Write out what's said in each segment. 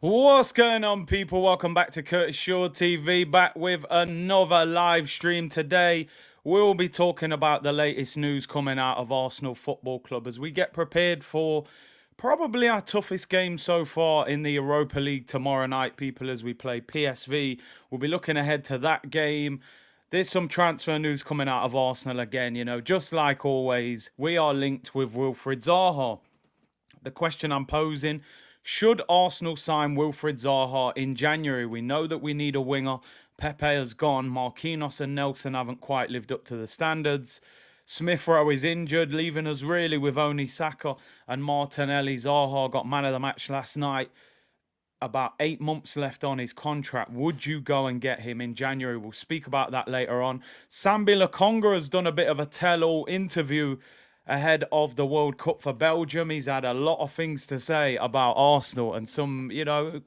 What's going on, people? Welcome back to Curtis Shaw TV, back with another live stream. Today, we'll be talking about the latest news coming out of Arsenal Football Club as we get prepared for probably our toughest game so far in the Europa League tomorrow night, people, as we play PSV. We'll be looking ahead to that game. There's some transfer news coming out of Arsenal again, just like always. We are linked with Wilfred Zaha. The question I'm posing: should Arsenal sign Wilfred Zaha in January? We know that we need a winger. Pepe has gone. Marquinhos and Nelson haven't quite lived up to the standards. Smith Rowe is injured, leaving us really with only Saka and Martinelli. Zaha got man of the match last night. About 8 months left on his contract. Would you go and get him in January? We'll speak about that later on. Sambi Lokonga has done a bit of a tell-all interview ahead of the World Cup for Belgium. He's had a lot of things to say about Arsenal and some,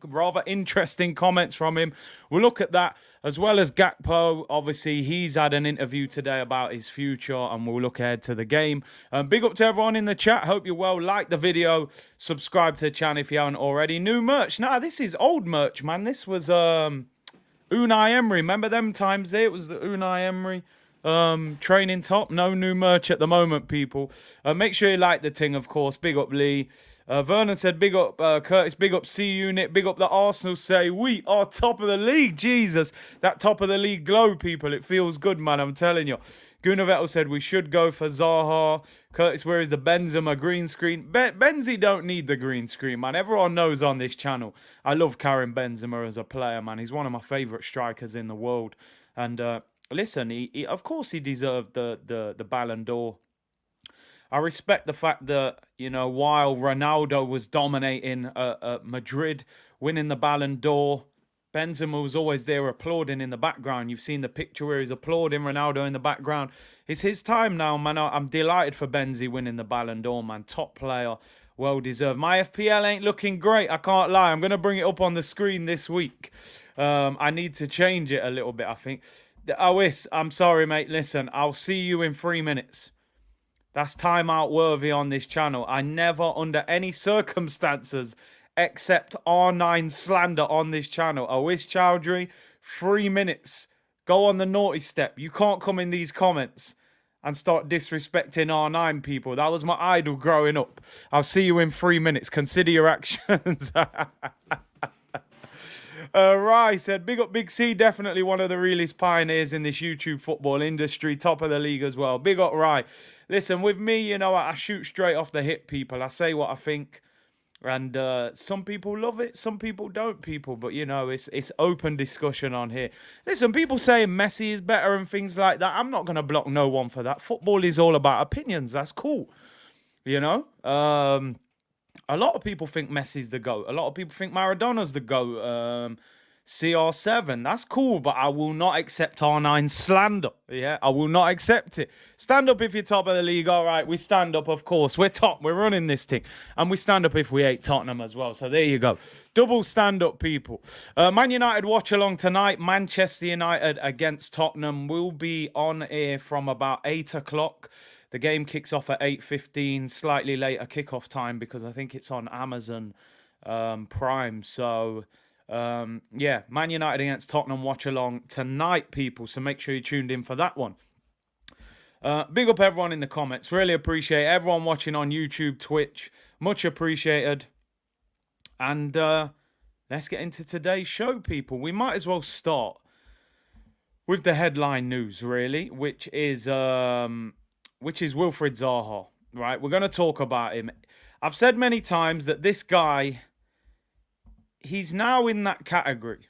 rather interesting comments from him. We'll look at that, as well as Gakpo. Obviously, he's had an interview today about his future, and we'll look ahead to the game. Big up to everyone in the chat. Hope you're well. Like the video. Subscribe to the channel if you haven't already. New merch. Nah, this is old merch, man. This was Unai Emery. Remember them times there? It was the Unai Emery training top. No new merch at the moment, people. Make sure you like the thing, of course. Big up Lee. Vernon said big up Curtis, big up C Unit, big up the Arsenal. Say we are top of the league. Jesus, that top of the league glow, people. It feels good, man, I'm telling you. Gunavettel said we should go for Zaha. Curtis, where is the Benzema green screen? Benzi don't need the green screen, man. Everyone knows on this channel I love Karim Benzema as a player, man. He's one of my favourite strikers in the world. And listen, he of course he deserved the Ballon d'Or. I respect the fact that, while Ronaldo was dominating Madrid, winning the Ballon d'Or, Benzema was always there applauding in the background. You've seen the picture where he's applauding Ronaldo in the background. It's his time now, man. I'm delighted for Benzi winning the Ballon d'Or, man. Top player, well deserved. My FPL ain't looking great, I can't lie. I'm going to bring it up on the screen this week. I need to change it a little bit, I think. Awis, I'm sorry, mate. Listen, I'll see you in 3 minutes. That's timeout worthy on this channel. I never, under any circumstances, accept R9 slander on this channel. Awis Chowdhury, 3 minutes. Go on the naughty step. You can't come in these comments and start disrespecting R9 people. That was my idol growing up. I'll see you in 3 minutes. Consider your actions. Rye said, big up Big C, definitely one of the realest pioneers in this YouTube football industry, top of the league as well. Big up Rye. Listen, with me, I shoot straight off the hip, people. I say what I think, and some people love it, some people don't, people. But, it's open discussion on here. Listen, people saying Messi is better and things like that. I'm not going to block no one for that. Football is all about opinions. That's cool, A lot of people think Messi's the GOAT. A lot of people think Maradona's the GOAT. CR7, that's cool, but I will not accept R9 slander. Yeah, I will not accept it. Stand up if you're top of the league. All right, we stand up, of course. We're top. We're running this thing. And we stand up if we hate Tottenham as well. So there you go. Double stand up, people. Man United watch along tonight. Manchester United against Tottenham will be on air from about 8 o'clock. The game kicks off at 8:15, slightly later kickoff time because I think it's on Amazon Prime. So, yeah, Man United against Tottenham watch along tonight, people. So make sure you're tuned in for that one. Big up everyone in the comments. Really appreciate everyone watching on YouTube, Twitch. Much appreciated. And let's get into today's show, people. We might as well start with the headline news, really, which is Wilfred Zaha, right? We're going to talk about him. I've said many times that this guy, he's now in that category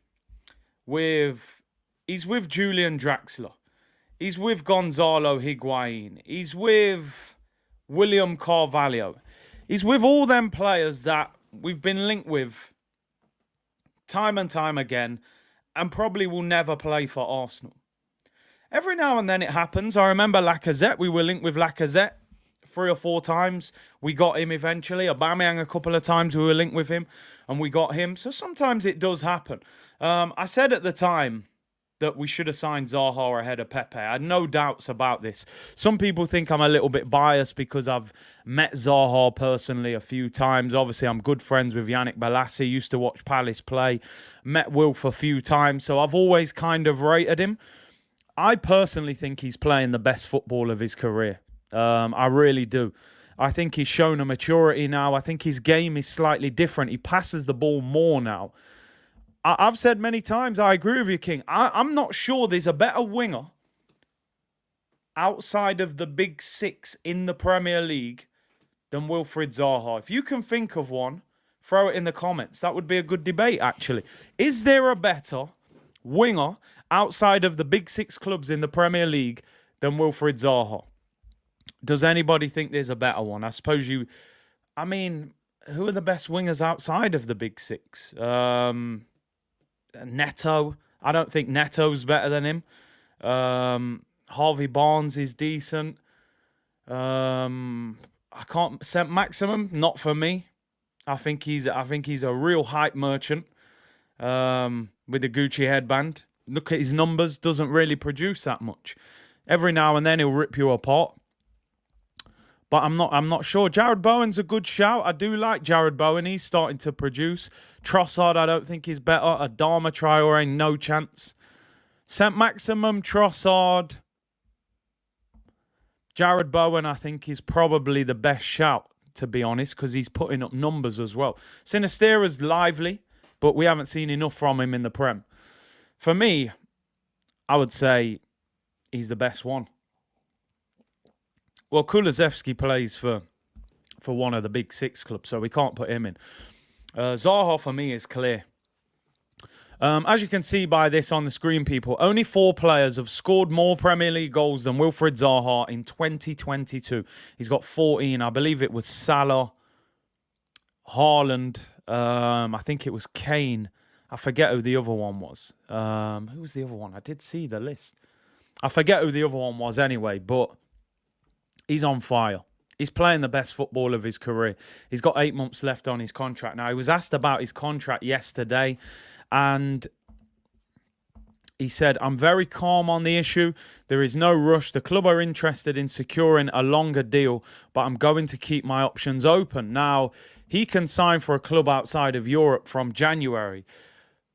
he's with Julian Draxler. He's with Gonzalo Higuain. He's with William Carvalho. He's with all them players that we've been linked with time and time again and probably will never play for Arsenal. Every now and then it happens. I remember Lacazette. We were linked with Lacazette 3 or 4 times. We got him eventually. Aubameyang a couple of times we were linked with him and we got him. So sometimes it does happen. I said at the time, that we should have signed Zaha ahead of Pepe. I had no doubts about this. Some people think I'm a little bit biased because I've met Zaha personally a few times. Obviously, I'm good friends with Yannick Bolasie, used to watch Palace play, met Wilf a few times, so I've always kind of rated him. I personally think he's playing the best football of his career. I really do. I think he's shown a maturity now. I think his game is slightly different. He passes the ball more now. I've said many times, I agree with you, King. I'm not sure there's a better winger outside of the big six in the Premier League than Wilfred Zaha. If you can think of one, throw it in the comments. That would be a good debate, actually. Is there a better winger outside of the big six clubs in the Premier League than Wilfred Zaha? Does anybody think there's a better one? I suppose you... I mean, who are the best wingers outside of the big six? Neto. I don't think Neto's better than him. Harvey Barnes is decent. I can't... St. Maximum, not for me. I think he's a real hype merchant with a Gucci headband. Look at his numbers, doesn't really produce that much. Every now and then he'll rip you apart. But I'm not sure. Jared Bowen's a good shout. I do like Jared Bowen. He's starting to produce. Trossard, I don't think is better. Adama Traore, no chance. St. Maximum, Trossard. Jared Bowen, I think, is probably the best shout, to be honest, because he's putting up numbers as well. Sinistera's lively, but we haven't seen enough from him in the Prem. For me, I would say he's the best one. Well, Kulusevski plays for one of the big six clubs, so we can't put him in. Zaha, for me, is clear. As you can see by this on the screen, people, only 4 players have scored more Premier League goals than Wilfred Zaha in 2022. He's got 14. I believe it was Salah, Haaland. I think it was Kane. I forget who the other one was. Who was the other one? I did see the list. I forget who the other one was anyway, but he's on fire. He's playing the best football of his career. He's got 8 months left on his contract. Now, he was asked about his contract yesterday, and he said, "I'm very calm on the issue. There is no rush. The club are interested in securing a longer deal, but I'm going to keep my options open." Now, he can sign for a club outside of Europe from January.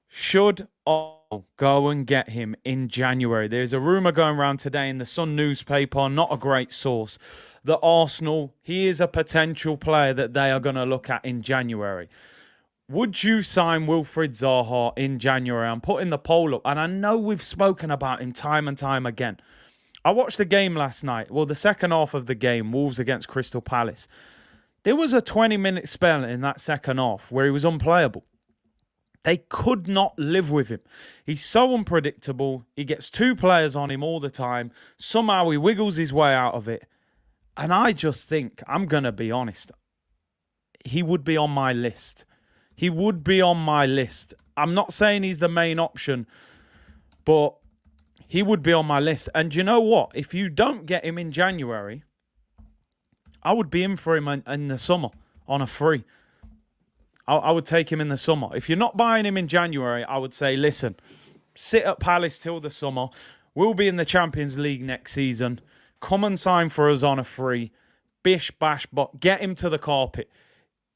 Should Arsenal go and get him in January? There's a rumour going around today in the Sun newspaper, not a great source, that Arsenal, he is a potential player that they are going to look at in January. Would you sign Wilfred Zaha in January? I'm putting the poll up, and I know we've spoken about him time and time again. I watched the game last night. Well, the second half of the game, Wolves against Crystal Palace. There was a 20-minute spell in that second half where he was unplayable. They could not live with him. He's so unpredictable. He gets 2 players on him all the time. Somehow he wiggles his way out of it. And I just think, I'm going to be honest, he would be on my list. He would be on my list. I'm not saying he's the main option, but he would be on my list. And you know what? If you don't get him in January, I would be in for him in the summer on a free. I would take him in the summer. If you're not buying him in January, I would say, listen, sit at Palace till the summer. We'll be in the Champions League next season. Come and sign for us on a free. Bish, bash, but get him to the carpet.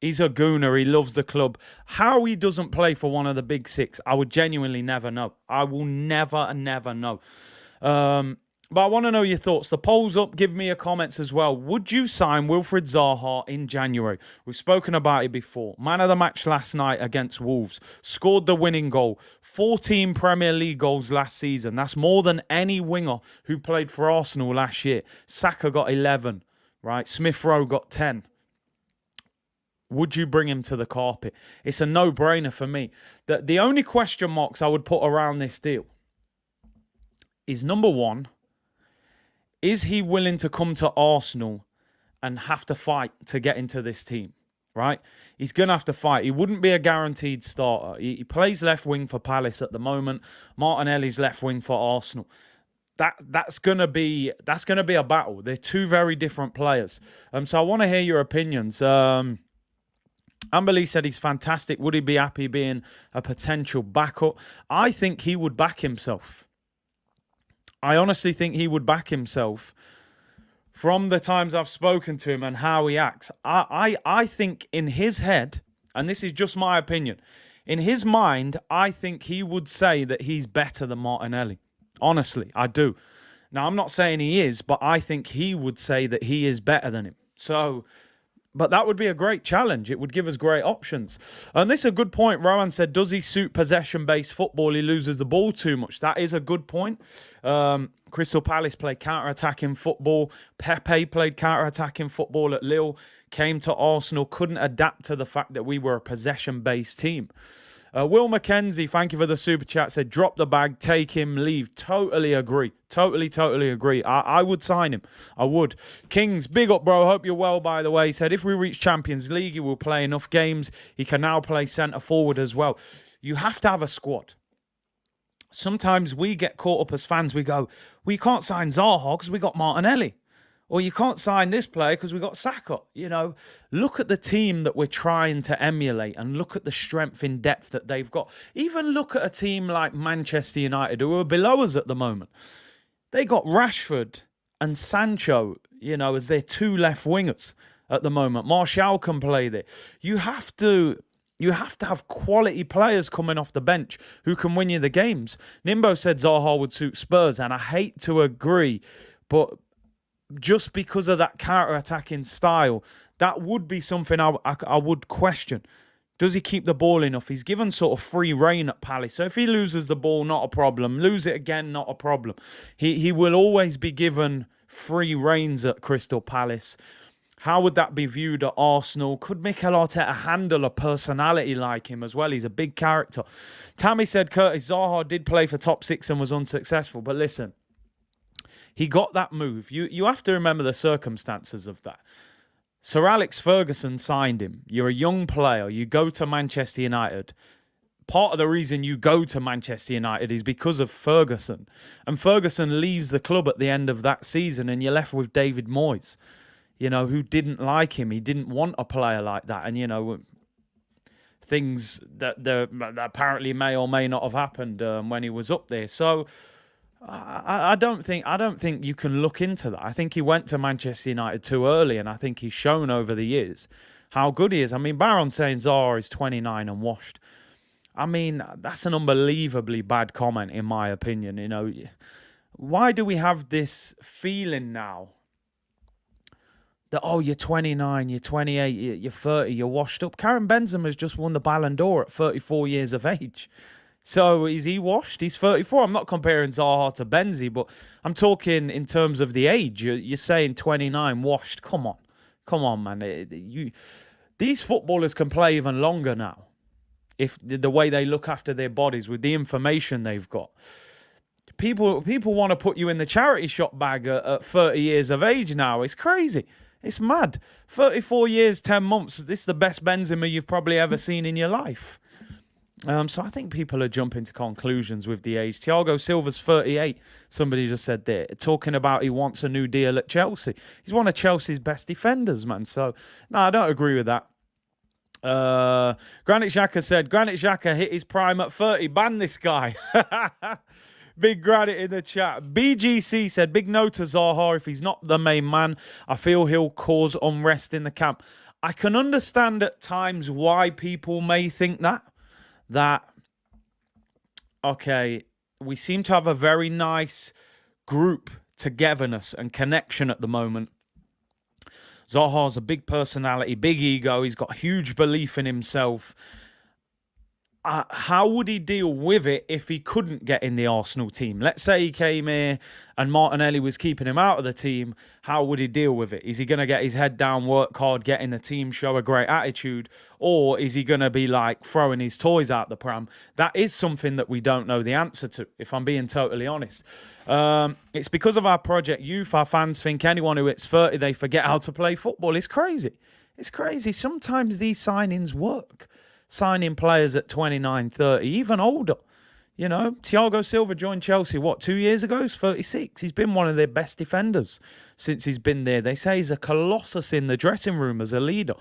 He's a gooner. He loves the club. How he doesn't play for one of the big six, I would genuinely never know. I will never know. But I want to know your thoughts. The poll's up. Give me your comments as well. Would you sign Wilfred Zaha in January? We've spoken about it before. Man of the match last night against Wolves. Scored the winning goal. 14 Premier League goals last season. That's more than any winger who played for Arsenal last year. Saka got 11, right? Smith Rowe got 10. Would you bring him to the carpet? It's a no-brainer for me. The only question marks I would put around this deal is, number one, is he willing to come to Arsenal and have to fight to get into this team, right? He's going to have to fight. He wouldn't be a guaranteed starter. He plays left wing for Palace at the moment. Martinelli's left wing for Arsenal. That's going to be a battle. They're 2 very different players. So I want to hear your opinions. Amberley said he's fantastic. Would he be happy being a potential backup? I think he would back himself. I honestly think he would back himself from the times I've spoken to him and how he acts. I think in his head, and this is just my opinion, in his mind, I think he would say that he's better than Martinelli. Honestly, I do. Now, I'm not saying he is, but I think he would say that he is better than him. So, but that would be a great challenge. It would give us great options. And this is a good point. Rowan said, does he suit possession-based football? He loses the ball too much. That is a good point. Crystal Palace played counter-attacking football. Pepe played counter-attacking football at Lille. Came to Arsenal. Couldn't adapt to the fact that we were a possession-based team. Will McKenzie, thank you for the super chat, said, drop the bag, take him, leave. Totally agree. Totally agree. I would sign him. I would. Kings, big up, bro. Hope you're well, by the way. He said, if we reach Champions League, he will play enough games. He can now play centre-forward as well. You have to have a squad. Sometimes we get caught up as fans. We go, we can't sign Zaha because we got Martinelli. Or you can't sign this player because we got Saka. You know, look at the team that we're trying to emulate and look at the strength in depth that they've got. Even look at a team like Manchester United, who are below us at the moment. They got Rashford and Sancho, you know, as their two left wingers at the moment. Martial can play there. You have to have quality players coming off the bench who can win you the games. Nimbo said Zaha would suit Spurs, and I hate to agree, but just because of that counter-attacking style, that would be something I would question. Does he keep the ball enough? He's given sort of free rein at Palace. So if he loses the ball, not a problem. Lose it again, not a problem. He will always be given free reins at Crystal Palace. How would that be viewed at Arsenal? Could Mikel Arteta handle a personality like him as well? He's a big character. Tammy said Curtis Zaha did play for top six and was unsuccessful. But listen, he got that move. You have to remember the circumstances of that. Sir Alex Ferguson signed him. You're a young player. You go to Manchester United. Part of the reason you go to Manchester United is because of Ferguson. And Ferguson leaves the club at the end of that season and you're left with David Moyes, you know, who didn't like him. He didn't want a player like that. And, you know, things that apparently may or may not have happened when he was up there. So I don't think you can look into that. I think he went to Manchester United too early, and I think he's shown over the years how good he is. I mean, Baron saying Zaha is 29 and washed. I mean, that's an unbelievably bad comment, in my opinion. You know, why do we have this feeling now that, oh, you're 29, you're 28, you're 30, you're washed up? Karim Benzema has just won the Ballon d'Or at 34 years of age. So is he washed? He's 34. I'm not comparing Zaha to Benzi, but I'm talking in terms of the age. You're saying 29 washed. Come on, man. These footballers can play even longer now. If the way they look after their bodies with the information they've got. People want to put you in the charity shop bag at 30 years of age now. It's crazy. It's mad. 34 years, 10 months. This is the best Benzema you've probably ever seen in your life. So I think people are jumping to conclusions with the age. Thiago Silva's 38. Somebody just said there, talking about he wants a new deal at Chelsea. He's one of Chelsea's best defenders, man. So, no, I don't agree with that. Granit Xhaka said, Granit Xhaka hit his prime at 30. Ban this guy. Big Granit in the chat. BGC said, big no to Zaha. If he's not the main man, I feel he'll cause unrest in the camp. I can understand at times why people may think that, okay, we seem to have a very nice group togetherness and connection at the moment. Zaha's a big personality, big ego. He's got huge belief in himself. How would he deal with it if he couldn't get in the Arsenal team? Let's say he came here and Martinelli was keeping him out of the team. How would he deal with it? Is he going to get his head down, work hard, get in the team, show a great attitude? Or is he going to be like throwing his toys out the pram? That is something that we don't know the answer to, if I'm being totally honest. It's because of our Project Youth. Our fans think anyone who hits 30, they forget how to play football. It's crazy. It's crazy. Sometimes these signings work. Signing players at 29, 30, even older. You know, Thiago Silva joined Chelsea, 2 years ago? He's 36. He's been one of their best defenders since he's been there. They say he's a colossus in the dressing room as a leader.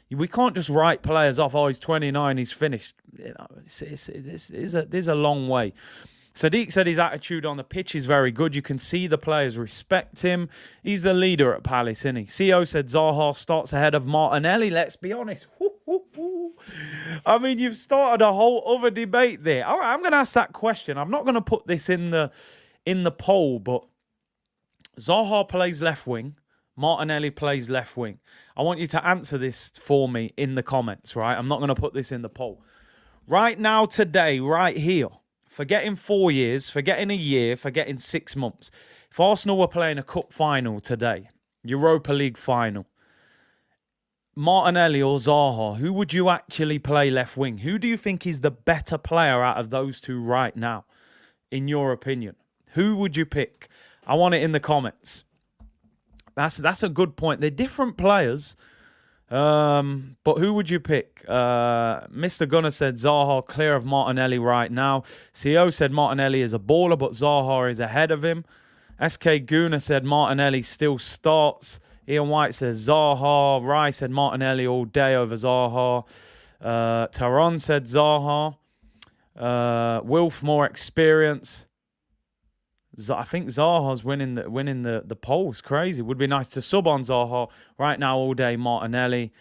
We can't just write players off, oh, he's 29, he's finished. You know, there's a long way. Sadiq said his attitude on the pitch is very good. You can see the players respect him. He's the leader at Palace, isn't he? CO said Zaha starts ahead of Martinelli. Let's be honest. I mean, you've started a whole other debate there. All right, I'm going to ask that question. I'm not going to put this in the poll, but Zaha plays left wing. Martinelli plays left wing. I want you to answer this for me in the comments, right? I'm not going to put this in the poll. Right now, today, right here, forgetting 4 years, forgetting a year, forgetting 6 months. If Arsenal were playing a cup final today, Europa League final, Martinelli or Zaha, who would you actually play left wing? Who do you think is the better player out of those two right now, in your opinion? Who would you pick? I want it in the comments. That's a good point. They're different players, but who would you pick? Mr. Gunner said Zaha clear of Martinelli right now. CO said Martinelli is a baller, but Zaha is ahead of him. SK Guna said Martinelli still starts. Ian White says Zaha. Rai said Martinelli all day over Zaha. Taron said Zaha. Wilf more experience. I think Zaha's winning the polls. Crazy. Would be nice to sub on Zaha right now all day. Martinelli.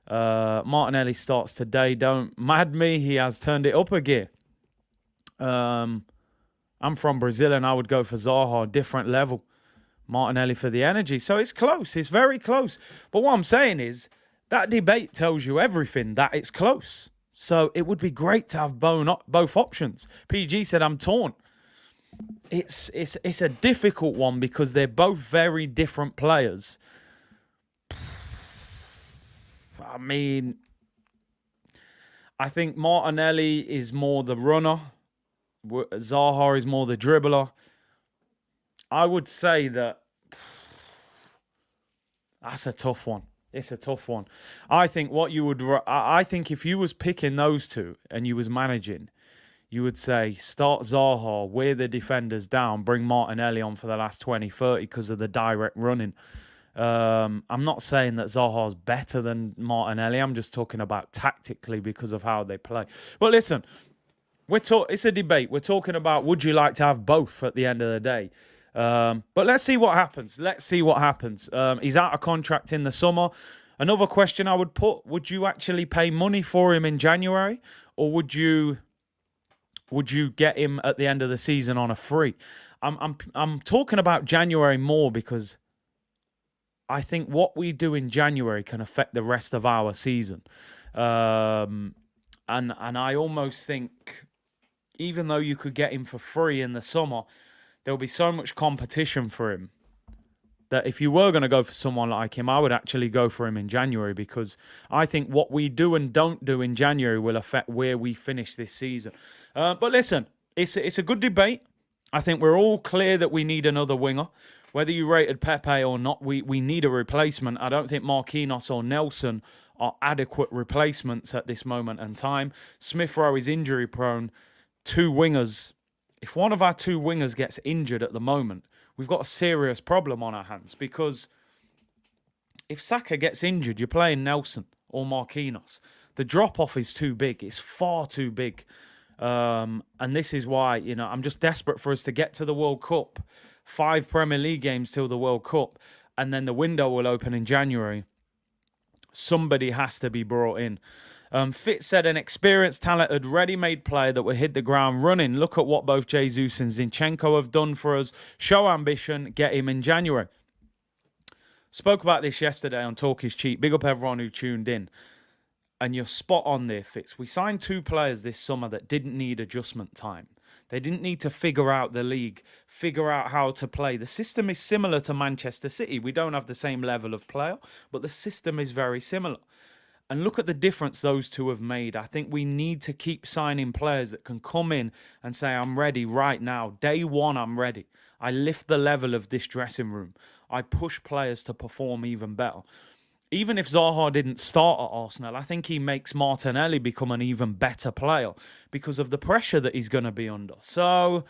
Martinelli starts today. Don't mad me. He has turned it up a gear. I'm from Brazil and I would go for Zaha. Different level. Martinelli for the energy. So it's close. It's very close. But what I'm saying is that debate tells you everything, that it's close. So it would be great to have both options. PG said I'm torn. It's a difficult one because they're both very different players. I mean, I think Martinelli is more the runner. Zaha is more the dribbler. I would say that that's a tough one. It's a tough one. I think if you was picking those two and you was managing, you would say, start Zaha, wear the defenders down, bring Martinelli on for the last 20, 30 because of the direct running. I'm not saying that Zaha's better than Martinelli. I'm just talking about tactically because of how they play. But listen, it's a debate. We're talking about would you like to have both at the end of the day. But let's see what happens. He's out of contract in the summer. Another question I would put, would you actually pay money for him in January? Or would you get him at the end of the season on a free? I'm talking about January more because I think what we do in January can affect the rest of our season. And I almost think even though you could get him for free in the summer, there'll be so much competition for him that if you were going to go for someone like him, I would actually go for him in January because I think what we do and don't do in January will affect where we finish this season. But listen, it's a good debate. I think we're all clear that we need another winger. Whether you rated Pepe or not, we need a replacement. I don't think Marquinhos or Nelson are adequate replacements at this moment in time. Smith Rowe is injury prone. Two wingers. If one of our two wingers gets injured at the moment, we've got a serious problem on our hands because if Saka gets injured, you're playing Nelson or Marquinhos. The drop-off is too big. It's far too big. And this is why, I'm just desperate for us to get to the World Cup. 5 Premier League games till the World Cup. And then the window will open in January. Somebody has to be brought in. Fitz said an experienced, talented, ready-made player that will hit the ground running. Look at what both Jesus and Zinchenko have done for us. Show ambition. Get him in January. Spoke about this yesterday on Talk is Cheap. Big up everyone who tuned in. And you're spot on there, Fitz. We signed 2 players this summer that didn't need adjustment time. They didn't need to figure out the league, figure out how to play. The system is similar to Manchester City. We don't have the same level of player, but the system is very similar. And look at the difference those two have made. I think we need to keep signing players that can come in and say, I'm ready right now. Day one, I'm ready. I lift the level of this dressing room. I push players to perform even better. Even if Zaha didn't start at Arsenal, I think he makes Martinelli become an even better player because of the pressure that he's going to be under. So,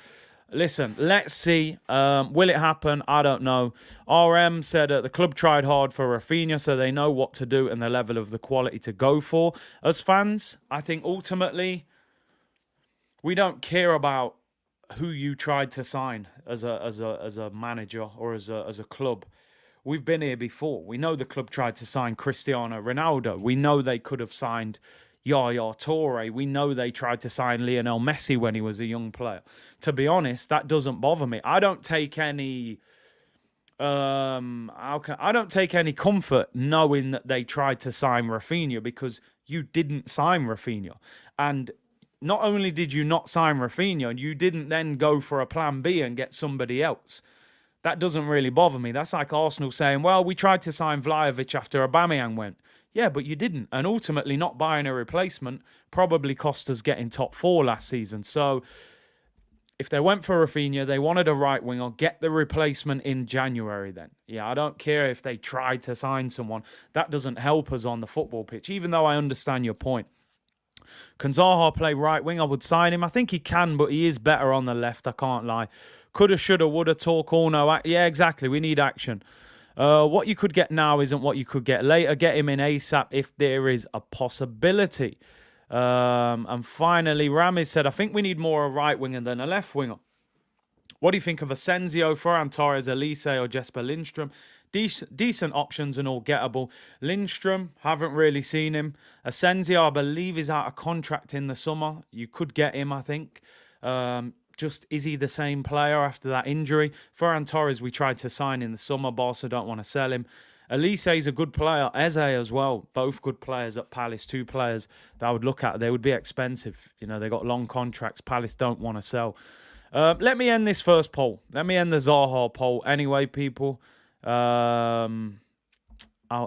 listen, let's see. Will it happen? I don't know. RM said the club tried hard for Rafinha, so they know what to do and the level of the quality to go for. As fans, I think ultimately we don't care about who you tried to sign as a manager or as a club. We've been here before. We know the club tried to sign Cristiano Ronaldo. We know they could have signed Yaya Toure. We know they tried to sign Lionel Messi when he was a young player. To be honest, that doesn't bother me. I don't take any I don't take any comfort knowing that they tried to sign Rafinha, because you didn't sign Rafinha. And not only did you not sign Rafinha, you didn't then go for a plan B and get somebody else. That doesn't really bother me. That's like Arsenal saying, well, we tried to sign Vlahovic after Aubameyang went. Yeah, but you didn't. And ultimately, not buying a replacement probably cost us getting top four last season. So if they went for Rafinha, they wanted a right winger, get the replacement in January then. Yeah, I don't care if they tried to sign someone. That doesn't help us on the football pitch, even though I understand your point. Can Zaha play right wing? I would sign him. I think he can, but he is better on the left, I can't lie. Coulda, shoulda, woulda, talk all no. Yeah, exactly. We need action. What you could get now isn't what you could get later. Get him in ASAP if there is a possibility. And finally, Ramiz said, I think we need more a right winger than a left winger. What do you think of Asensio, Ferran Torres, Elise, or Jesper Lindstrom? Decent options and all gettable. Lindstrom, haven't really seen him. Asensio, I believe, is out of contract in the summer. You could get him, I think. Just, is he the same player after that injury? Ferran Torres, we tried to sign in the summer. Barca don't want to sell him. Elise is a good player. Eze as well. Both good players at Palace. Two players that I would look at. They would be expensive. You know, they got long contracts. Palace don't want to sell. Let me end this first poll. Let me end the Zaha poll anyway, people. I'll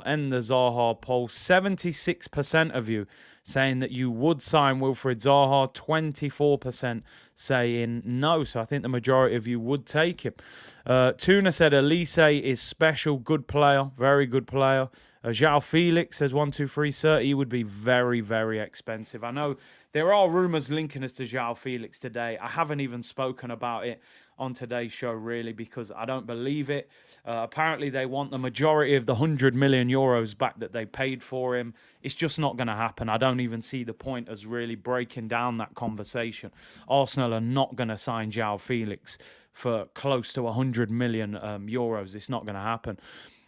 end the Zaha poll. 76% of you saying that you would sign Wilfred Zaha. 24% saying no. So I think the majority of you would take him. Tuna said Elise is special. Good player. Very good player. João Felix says 1, 2, 3, 30. He would be very, very expensive. I know there are rumours linking us to João Felix today. I haven't even spoken about it on today's show, really, because I don't believe it. Apparently, they want the majority of the 100 million euros back that they paid for him. It's just not going to happen. I don't even see the point as really breaking down that conversation. Arsenal are not going to sign João Felix for close to 100 million euros. It's not going to happen.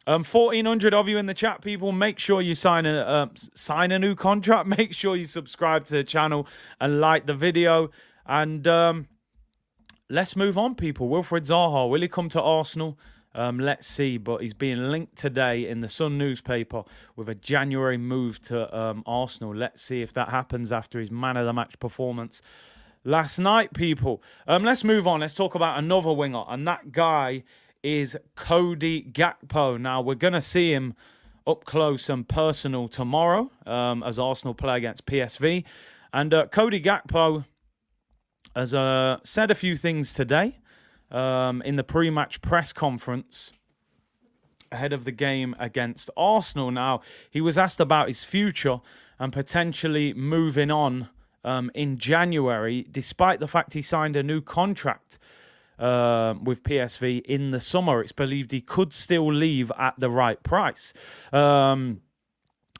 1,400 of you in the chat, people. Make sure you sign a new contract. Make sure you subscribe to the channel and like the video. And let's move on, people. Wilfred Zaha, will he come to Arsenal? Let's see. But he's being linked today in the Sun newspaper with a January move to Arsenal. Let's see if that happens after his man-of-the-match performance last night, people. Let's move on. Let's talk about another winger. And that guy is Cody Gakpo. Now, we're going to see him up close and personal tomorrow as Arsenal play against PSV. And Cody Gakpo has said a few things today in the pre-match press conference ahead of the game against Arsenal. Now, he was asked about his future and potentially moving on in January, despite the fact he signed a new contract with PSV in the summer. It's believed he could still leave at the right price.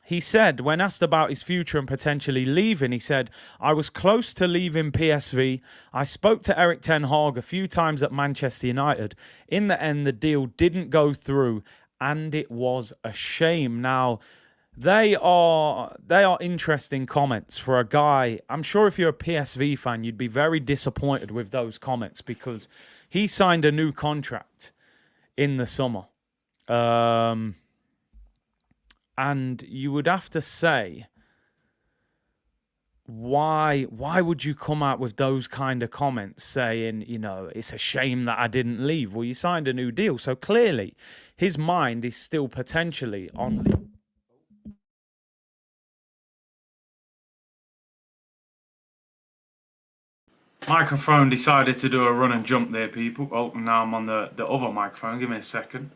He said, when asked about his future and potentially leaving, he said, I was close to leaving PSV. I spoke to Erik ten Hag a few times at Manchester United. In the end, the deal didn't go through, and it was a shame. Now, they are interesting comments for a guy. I'm sure if you're a PSV fan, you'd be very disappointed with those comments because he signed a new contract in the summer. And you would have to say, why would you come out with those kind of comments saying, you know, it's a shame that I didn't leave? Well, you signed a new deal. So clearly his mind is still potentially on the... Microphone decided to do a run and jump there, people. Oh, now I'm on the other microphone. Give me a second.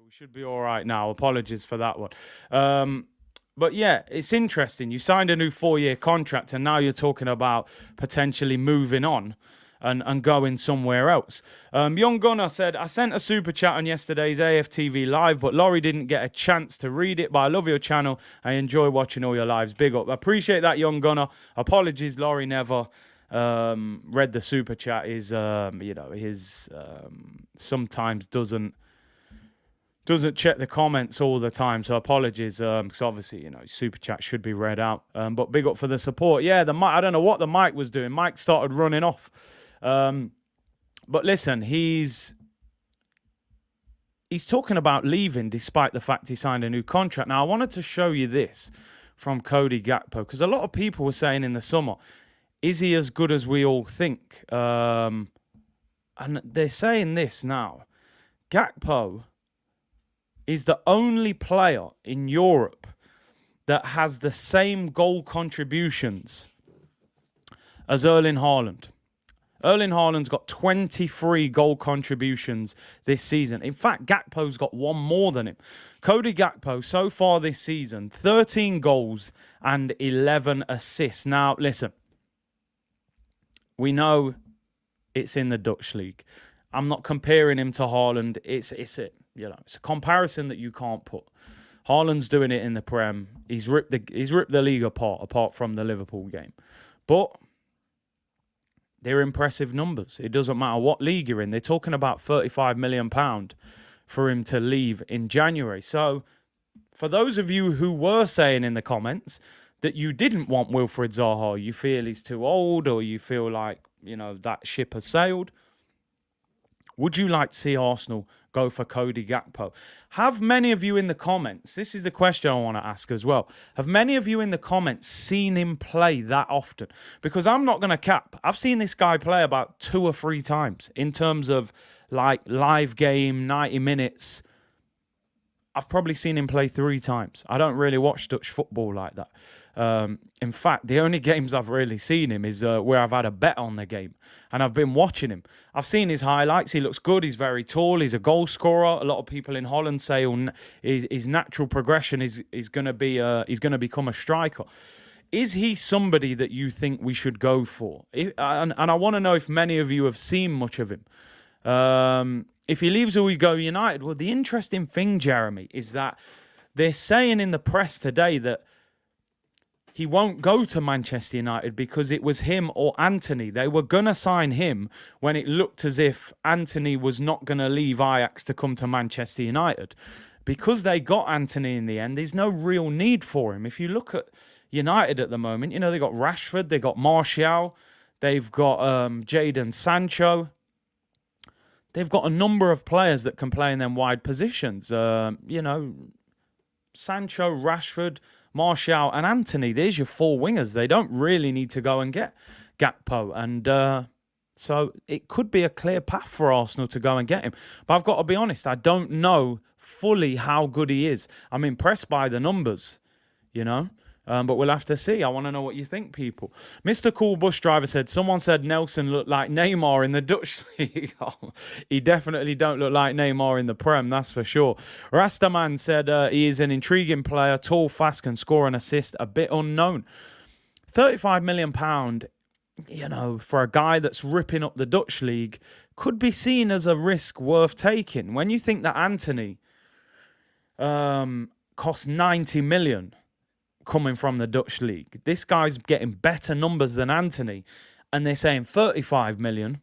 We should be all right now. Apologies for that one. But yeah, it's interesting. You signed a new 4-year contract and now you're talking about potentially moving on and going somewhere else. Young Gunner said, I sent a super chat on yesterday's AFTV live, but Laurie didn't get a chance to read it. But I love your channel. I enjoy watching all your lives. Big up. I appreciate that, Young Gunner. Apologies, Laurie never read the super chat. His sometimes doesn't check the comments all the time, so apologies, because obviously, super chat should be read out. But big up for the support. Yeah, the mic, I don't know what the mic was doing. Mike started running off. But listen, he's talking about leaving despite the fact he signed a new contract. Now, I wanted to show you this from Cody Gakpo, because a lot of people were saying in the summer, is he as good as we all think? And they're saying this now. Gakpo is the only player in Europe that has the same goal contributions as Erling Haaland. Erling Haaland's got 23 goal contributions this season. In fact, Gakpo's got one more than him. Cody Gakpo, so far this season, 13 goals and 11 assists. Now, listen, we know it's in the Dutch league. I'm not comparing him to Haaland. It's a comparison that you can't put. Haaland's doing it in the Prem. He's ripped the league apart from the Liverpool game. But they're impressive numbers. It doesn't matter what league you're in. They're talking about £35 million for him to leave in January. So for those of you who were saying in the comments that you didn't want Wilfred Zaha, you feel he's too old, or you feel like, that ship has sailed, would you like to see Arsenal go for Cody Gakpo? Have many of you in the comments, this is the question I want to ask as well, have many of you in the comments seen him play that often? Because I'm not going to cap. I've seen this guy play about 2 or 3 times in terms of like live game, 90 minutes. I've probably seen him play 3 times. I don't really watch Dutch football like that. In fact, the only games I've really seen him is where I've had a bet on the game and I've been watching him. I've seen his highlights. He looks good. He's very tall. He's a goal scorer. A lot of people in Holland say his natural progression is going to be he's going to become a striker. Is he somebody that you think we should go for? And I want to know if many of you have seen much of him. If he leaves, will we go United? Well, the interesting thing, Jeremy, is that they're saying in the press today that he won't go to Manchester United because it was him or Anthony. They were going to sign him when it looked as if Anthony was not going to leave Ajax to come to Manchester United. Because they got Anthony in the end, there's no real need for him. If you look at United at the moment, they got Rashford, they got Martial, they've got Jadon Sancho. They've got a number of players that can play in them wide positions. Sancho, Rashford, Martial and Anthony. There's your 4 wingers. They don't really need to go and get Gakpo. And so it could be a clear path for Arsenal to go and get him. But I've got to be honest, I don't know fully how good he is. I'm impressed by the numbers, but we'll have to see. I want to know what you think, people. Mr. Cool Bush Driver said, someone said Nelson looked like Neymar in the Dutch league. He definitely don't look like Neymar in the Prem, that's for sure. Rastaman said he is an intriguing player, tall, fast, can score and assist, a bit unknown. £35 million, for a guy that's ripping up the Dutch league, could be seen as a risk worth taking. When you think that Anthony cost 90 million coming from the Dutch league. This guy's getting better numbers than Anthony, and they're saying 35 million.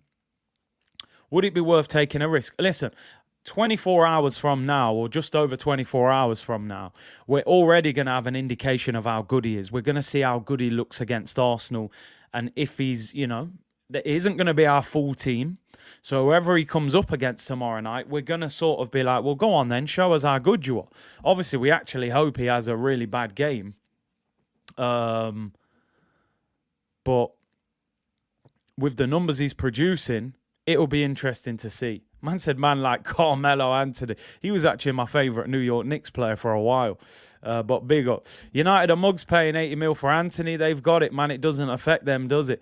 Would it be worth taking a risk? Listen, 24 hours from now, or just over 24 hours from now, we're already going to have an indication of how good he is. We're going to see how good he looks against Arsenal, and if he's, there isn't going to be our full team. So whoever he comes up against tomorrow night, we're going to sort of be like, well, go on then, show us how good you are. Obviously, we actually hope he has a really bad game. But with the numbers he's producing, it'll be interesting to see. Man said man like Carmelo Anthony. He was actually my favourite New York Knicks player for a while. But big up. United are mugs paying 80 mil for Anthony. They've got it, man. It doesn't affect them, does it?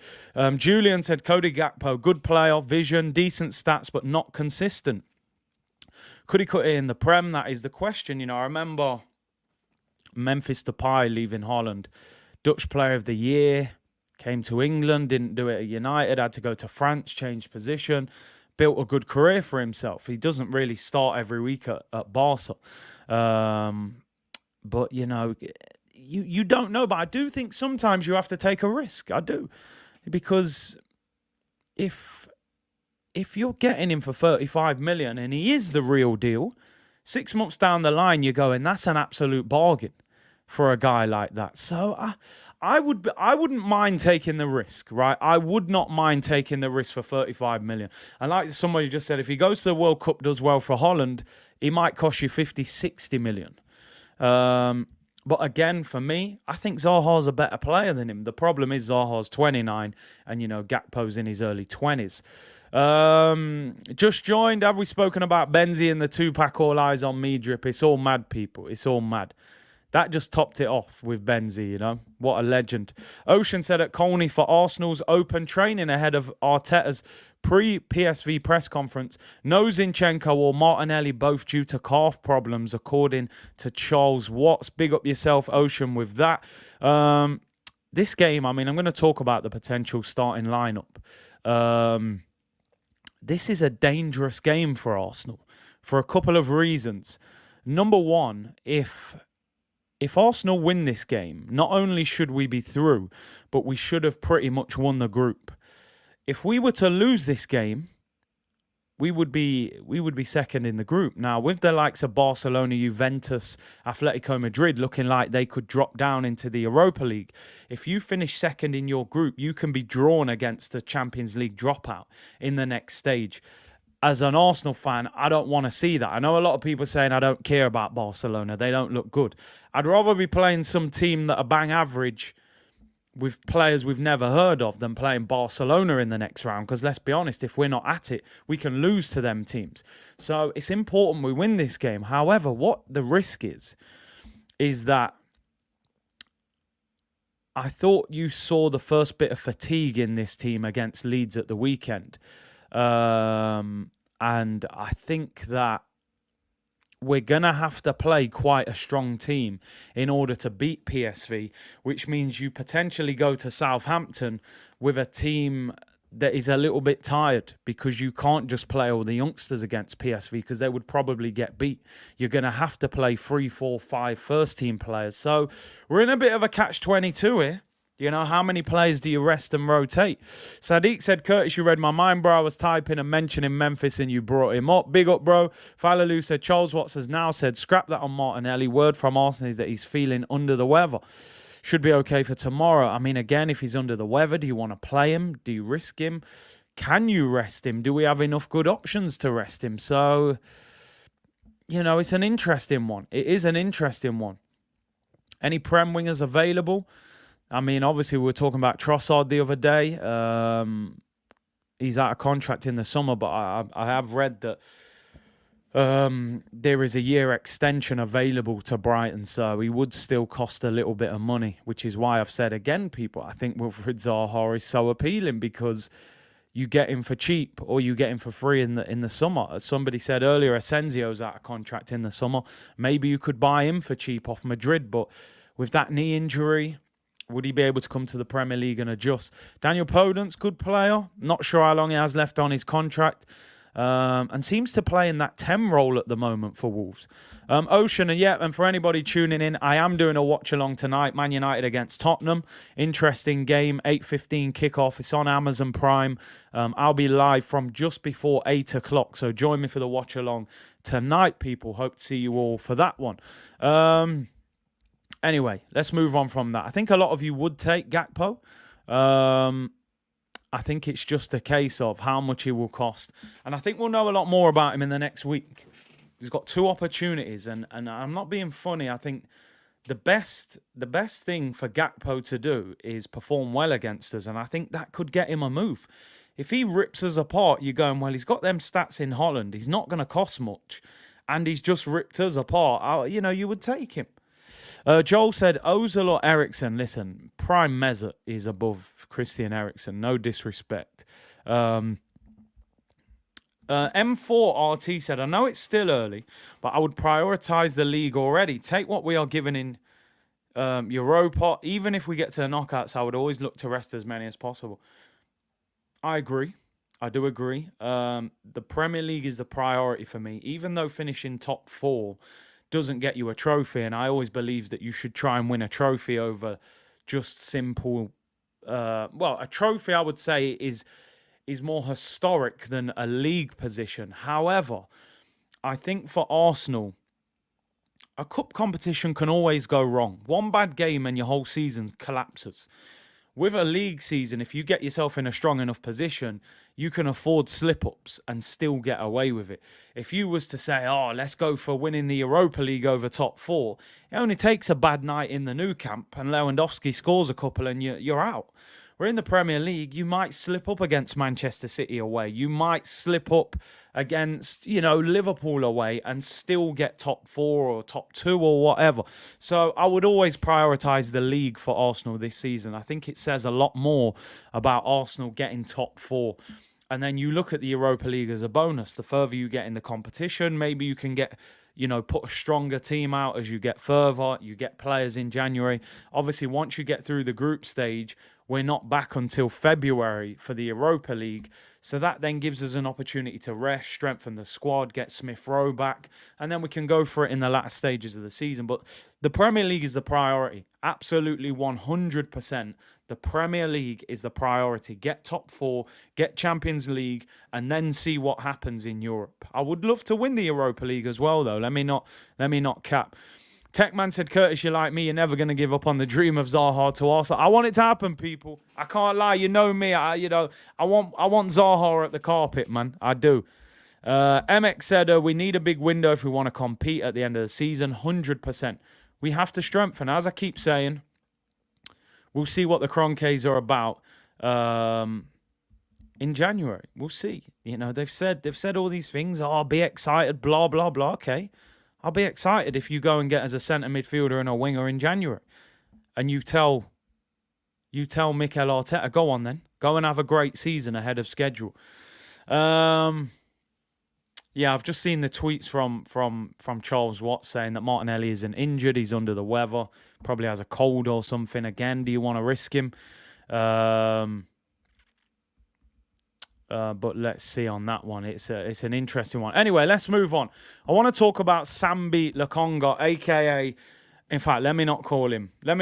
Julian said Cody Gakpo, good player, vision, decent stats, but not consistent. Could he cut it in the Prem? That is the question. I remember Memphis Depay leaving Holland. Dutch Player of the Year. Came to England, didn't do it at United, had to go to France, changed position. Built a good career for himself. He doesn't really start every week at Barca. But, you know, you don't know. But I do think sometimes you have to take a risk. I do. Because if you're getting him for 35 million and he is the real deal, 6 months down the line, you're going, that's an absolute bargain for a guy like that. So I wouldn't mind taking the risk, right? I would not mind taking the risk for 35 million. And like somebody just said, if he goes to the World Cup, does well for Holland, he might cost you 50, 60 million. But again, for me, I think Zaha's a better player than him. The problem is Zaha's 29 and, you know, Gakpo's in his early 20s. Just joined. Have we spoken about Benzi and the 2-pack all eyes on me drip? It's all mad, people. It's all mad. That just topped it off with Benzi, you know. What a legend. Ocean said at Colney for Arsenal's open training ahead of Arteta's pre-PSV press conference. No Zinchenko or Martinelli both due to calf problems, according to Charles Watts. Big up yourself, Ocean, with that. This game, I mean, I'm going to talk about the potential starting lineup. This is a dangerous game for Arsenal for a couple of reasons. Number one, if Arsenal win this game, not only should we be through, but we should have pretty much won the group. If we were to lose this game, we would be second in the group. Now, with the likes of Barcelona, Juventus, Atletico Madrid looking like they could drop down into the Europa League, if you finish second in your group, you can be drawn against a Champions League dropout in the next stage. As an Arsenal fan, I don't want to see that. I know a lot of people saying I don't care about Barcelona. They don't look good. I'd rather be playing some team that are bang average with players we've never heard of than playing Barcelona in the next round. Because let's be honest, if we're not at it, we can lose to them teams. So it's important we win this game. However, what the risk is that I thought you saw the first bit of fatigue in this team against Leeds at the weekend. And I think that we're going to have to play quite a strong team in order to beat PSV, which means you potentially go to Southampton with a team that is a little bit tired because you can't just play all the youngsters against PSV because they would probably get beat. You're going to have to play 3, 4, 5 first-team players. So we're in a bit of a catch-22 here. You know, how many players do you rest and rotate? Sadiq said, Curtis, you read my mind, bro. I was typing and mentioning Memphis and you brought him up. Big up, bro. Falalu said, Charles Watts has now said, scrap that on Martinelli. Word from Arsenal is that he's feeling under the weather. Should be okay for tomorrow. I mean, again, if he's under the weather, do you want to play him? Do you risk him? Can you rest him? Do we have enough good options to rest him? So, you know, it's an interesting one. It is an interesting one. Any Prem wingers available? I mean, obviously, we were talking about Trossard the other day. He's out of contract in the summer, but I have read that there is a year extension available to Brighton, so he would still cost a little bit of money, which is why I've said again, people, I think Wilfred Zaha is so appealing because you get him for cheap or you get him for free in the summer. As somebody said earlier, Asensio's out of contract in the summer. Maybe you could buy him for cheap off Madrid, but with that knee injury, would he be able to come to the Premier League and adjust? Daniel Podence, good player. Not sure how long he has left on his contract. And seems to play in that 10 role at the moment for Wolves. Ocean, and for anybody tuning in, I am doing a watch-along tonight. Man United against Tottenham. Interesting game, 8:15 kickoff. It's on Amazon Prime. I'll be live from just before 8 o'clock. So join me for the watch-along tonight, people. Hope to see you all for that one. Anyway, let's move on from that. I think a lot of you would take Gakpo. I think it's just a case of how much he will cost. And I think we'll know a lot more about him in the next week. He's got 2 opportunities. And I'm not being funny. I think the best thing for Gakpo to do is perform well against us. And I think that could get him a move. If he rips us apart, you're going, well, he's got them stats in Holland. He's not going to cost much. And he's just ripped us apart. You know, you would take him. Joel said, Ozil or Eriksen? Listen, Prime Mesut is above Christian Eriksen. No disrespect. M4RT said, I know it's still early, but I would prioritise the league already. Take what we are given in Europa, even if we get to the knockouts, I would always look to rest as many as possible. I agree. I do agree. The Premier League is the priority for me, even though finishing top 4 doesn't get you a trophy. And I always believe that you should try and win a trophy over just simple. A trophy, I would say, is more historic than a league position. However, I think for Arsenal, a cup competition can always go wrong. One bad game and your whole season collapses. With a league season, if you get yourself in a strong enough position, you can afford slip-ups and still get away with it. If you was to say, let's go for winning the Europa League over top 4, it only takes a bad night in the Nou Camp and Lewandowski scores a couple and you're out. We're in the Premier League, you might slip up against Manchester City away. You might slip up against, Liverpool away and still get top 4 or top 2 or whatever. So I would always prioritise the league for Arsenal this season. I think it says a lot more about Arsenal getting top 4. And then you look at the Europa League as a bonus. The further you get in the competition, maybe you can get, put a stronger team out as you get further. You get players in January. Obviously, once you get through the group stage, we're not back until February for the Europa League. So that then gives us an opportunity to rest, strengthen the squad, get Smith Rowe back, and then we can go for it in the latter stages of the season. But the Premier League is the priority. Absolutely 100%. The Premier League is the priority. Get top 4, get Champions League, and then see what happens in Europe. I would love to win the Europa League as well, though. Let me not cap. Techman said, Curtis, you're like me. You're never going to give up on the dream of Zaha to Arsenal. I want it to happen, people. I can't lie. You know me. I want Zaha at the carpet, man. I do. MX said, we need a big window if we want to compete at the end of the season. 100%. We have to strengthen. As I keep saying, we'll see what the Kroenkes are about in January. We'll see. They've said all these things. Be excited, blah, blah, blah. Okay. I'll be excited if you go and get as a centre midfielder and a winger in January. And you tell Mikel Arteta, go on then. Go and have a great season ahead of schedule. I've just seen the tweets from Charles Watts saying that Martinelli isn't injured. He's under the weather. Probably has a cold or something again. Do you want to risk him? But let's see on that one. It's an interesting one. Anyway, let's move on. I want to talk about Sambi Lokonga, a.k.a. In fact, let me not call him. Yeah,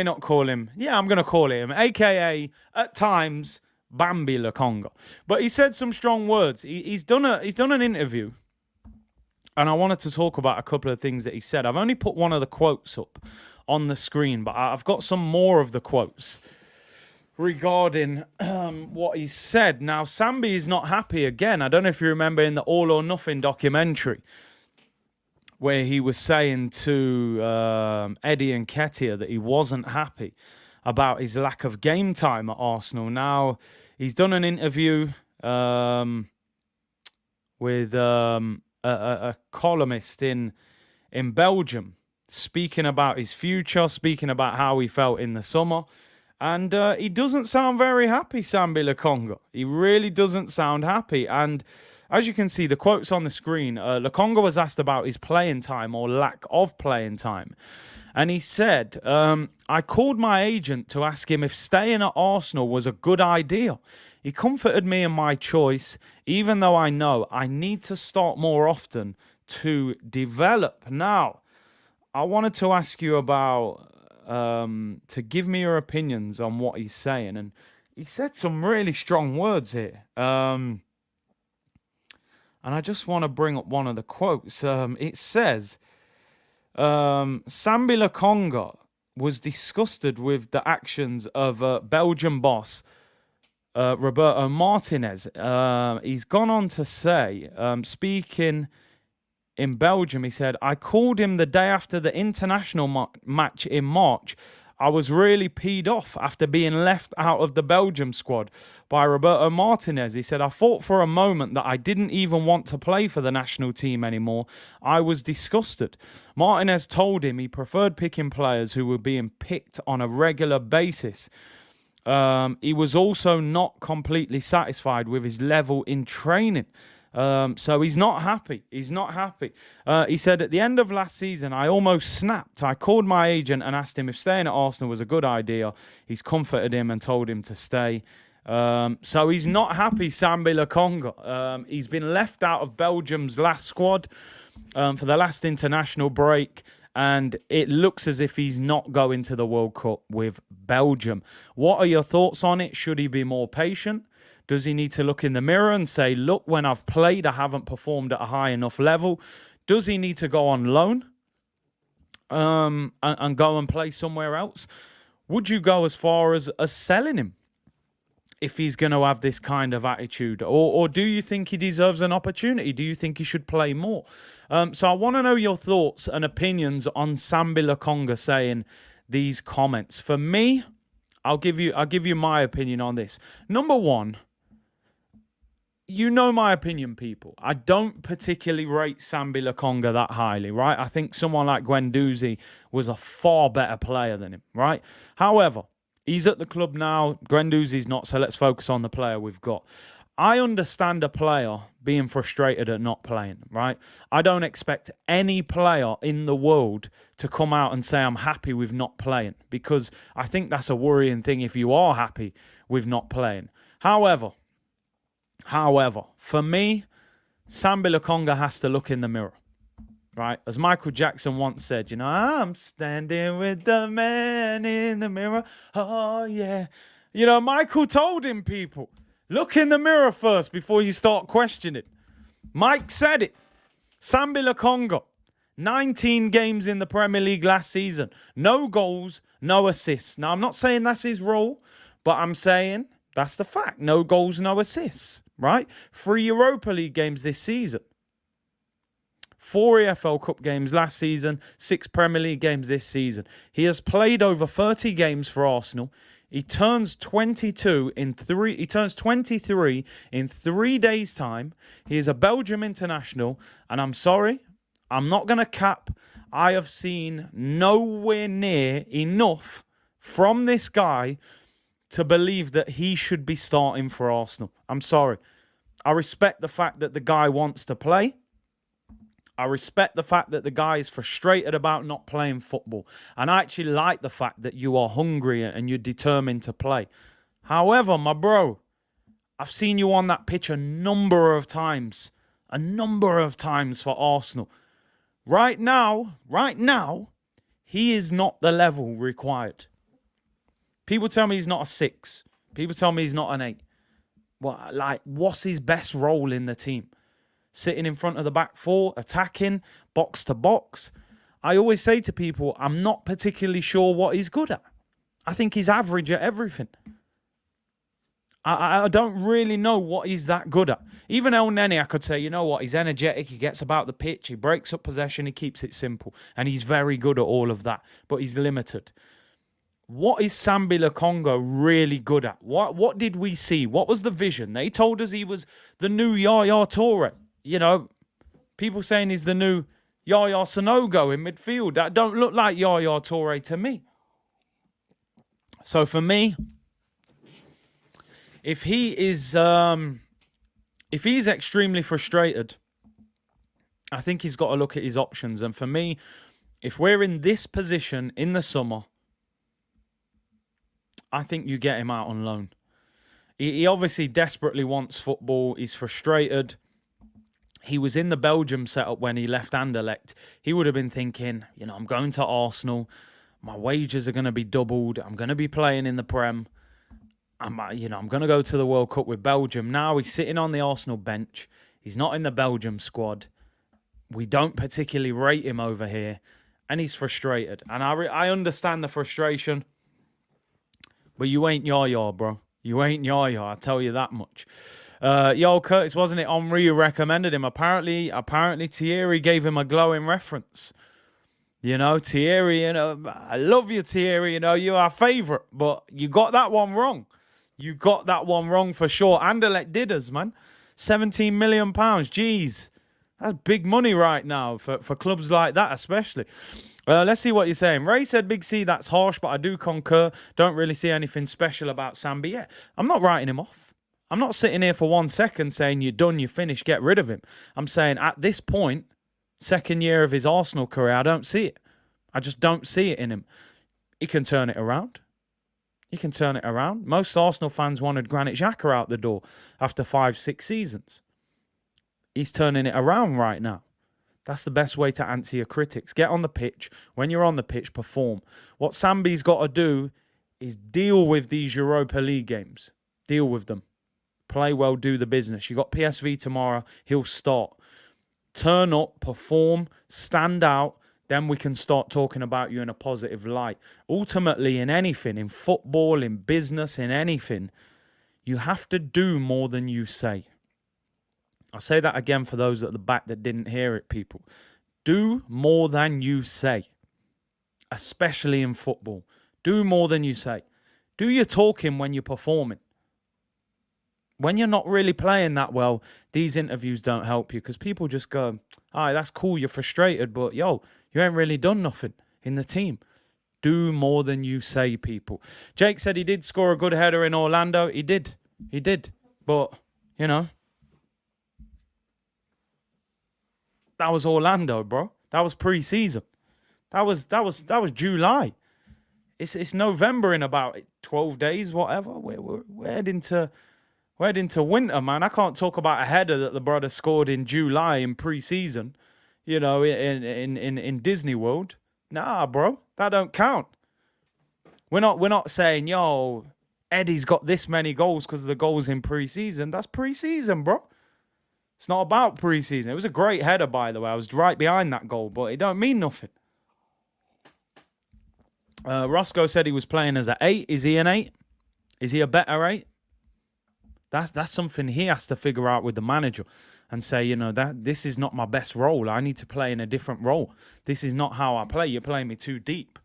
I'm going to call him. A.k.a. at times, Bambi Lokonga. But he said some strong words. He's done an interview. And I wanted to talk about a couple of things that he said. I've only put one of the quotes up on the screen, but I've got some more of the quotes regarding what he said. Now, Sambi is not happy again. I don't know if you remember in the All or Nothing documentary where he was saying to Eddie and Nketiah that he wasn't happy about his lack of game time at Arsenal. Now, he's done an interview with a columnist in Belgium, speaking about his future, speaking about how he felt in the summer. And he doesn't sound very happy, Sambi Lokonga. He really doesn't sound happy. And as you can see, the quote's on the screen. Lokonga was asked about his playing time or lack of playing time. And he said, I called my agent to ask him if staying at Arsenal was a good idea. He comforted me in my choice, even though I know I need to start more often to develop. Now, I wanted to ask you about... to give me your opinions on what he's saying. And he said some really strong words here. And I just want to bring up one of the quotes. It says, Sambi Lokonga was disgusted with the actions of Belgian boss Roberto Martinez. He's gone on to say, speaking in Belgium, he said, I called him the day after the international match in March. I was really peed off after being left out of the Belgium squad by Roberto Martinez. He said, I thought for a moment that I didn't even want to play for the national team anymore. I was disgusted. Martinez told him he preferred picking players who were being picked on a regular basis. He was also not completely satisfied with his level in training. So he's not happy. He's not happy. He said, at the end of last season, I almost snapped. I called my agent and asked him if staying at Arsenal was a good idea. He's comforted him and told him to stay. So he's not happy, Sambi Lokonga. He's been left out of Belgium's last squad for the last international break. And it looks as if he's not going to the World Cup with Belgium. What are your thoughts on it? Should he be more patient? Does he need to look in the mirror and say, look, when I've played, I haven't performed at a high enough level? Does he need to go on loan and go and play somewhere else? Would you go as far as selling him if he's going to have this kind of attitude? Or do you think he deserves an opportunity? Do you think he should play more? So I want to know your thoughts and opinions on Sambi Lokonga saying these comments. For me, I'll give you my opinion on this. Number one, you know my opinion, people. I don't particularly rate Sambi Lokonga that highly, right? I think someone like Guendouzi was a far better player than him, right? However, he's at the club now. Guendouzi's not, so let's focus on the player we've got. I understand a player being frustrated at not playing, right? I don't expect any player in the world to come out and say, I'm happy with not playing, because I think that's a worrying thing if you are happy with not playing. However, for me, Sambi Lokonga has to look in the mirror, right? As Michael Jackson once said, you know, I'm standing with the man in the mirror. Oh, yeah. You know, Michael told him, people, look in the mirror first before you start questioning. Mike said it. Sambi Lokonga, 19 games in the Premier League last season. No goals, no assists. Now, I'm not saying that's his role, but I'm saying that's the fact. No goals, no assists, right? 3 Europa League games this season. 4 EFL Cup games last season. 6 Premier League games this season. He has played over 30 games for Arsenal. He turns 23 in 3 days' time. He is a Belgium international. And I'm sorry, I'm not going to cap. I have seen nowhere near enough from this guy to believe that he should be starting for Arsenal. I'm sorry. I respect the fact that the guy wants to play. I respect the fact that the guy is frustrated about not playing football. And I actually like the fact that you are hungry and you're determined to play. However, my bro, I've seen you on that pitch a number of times. A number of times for Arsenal. Right now, he is not the level required. People tell me he's not a 6. People tell me he's not an 8. What's his best role in the team? Sitting in front of the back four, attacking, box to box. I always say to people, I'm not particularly sure what he's good at. I think he's average at everything. I don't really know what he's that good at. Even El Neni, I could say, you know what, he's energetic, he gets about the pitch, he breaks up possession, he keeps it simple. And he's very good at all of that, but he's limited. What is Sambi Lokonga really good at? What did we see? What was the vision? They told us he was the new Yaya Toure. You know, people saying he's the new Yaya Sanogo in midfield. That don't look like Yaya Toure to me. So for me, if he's extremely frustrated, I think he's got to look at his options. And for me, if we're in this position in the summer, I think you get him out on loan. He obviously desperately wants football. He's frustrated. He was in the Belgium setup when he left Anderlecht. He would have been thinking, you know, I'm going to Arsenal. My wages are going to be doubled. I'm going to be playing in the Prem. I'm going to go to the World Cup with Belgium. Now he's sitting on the Arsenal bench. He's not in the Belgium squad. We don't particularly rate him over here. And he's frustrated. And I understand the frustration. But you ain't Yaya, bro. You ain't Yaya, I'll tell you that much. Curtis, wasn't it Henri who recommended him? Apparently Thierry gave him a glowing reference. You know, Thierry, you know, I love you, Thierry. You know, you're our favourite. But you got that one wrong. You got that one wrong for sure. Anderlecht did us, man. £17 million. Jeez. That's big money right now for clubs like that, especially. Let's see what you're saying. Ray said, Big C, that's harsh, but I do concur. Don't really see anything special about Sambi. Yeah, I'm not writing him off. I'm not sitting here for 1 second saying you're done, you're finished, get rid of him. I'm saying at this point, second year of his Arsenal career, I don't see it. I just don't see it in him. He can turn it around. He can turn it around. Most Arsenal fans wanted Granit Xhaka out the door after 5-6 seasons. He's turning it around right now. That's the best way to answer your critics. Get on the pitch. When you're on the pitch, perform. What Sambi's got to do is deal with these Europa League games. Deal with them. Play well, do the business. You got PSV tomorrow. He'll start. Turn up, perform, stand out. Then we can start talking about you in a positive light. Ultimately, in anything, in football, in business, in anything, you have to do more than you say. I'll say that again for those at the back that didn't hear it, people. Do more than you say, especially in football. Do more than you say. Do your talking when you're performing. When you're not really playing that well, these interviews don't help you because people just go, all right, that's cool, you're frustrated, but yo, you ain't really done nothing in the team. Do more than you say, people. Jake said he did score a good header in Orlando. He did. But, you know, that was Orlando, bro. That was pre-season. That was July. It's November in about 12 days, whatever. We're heading to winter, man. I can't talk about a header that the brother scored in July in pre-season, you know, in Disney World. Nah, bro, that don't count. We're not saying, yo, Eddie's got this many goals because of the goals in pre-season. That's pre-season, bro. It's not about pre-season. It was a great header, by the way. I was right behind that goal, but it don't mean nothing. Roscoe said he was playing as an 8. Is he an 8? Is he a better 8? That's something he has to figure out with the manager and say, you know, that this is not my best role. I need to play in a different role. This is not how I play. You're playing me too deep.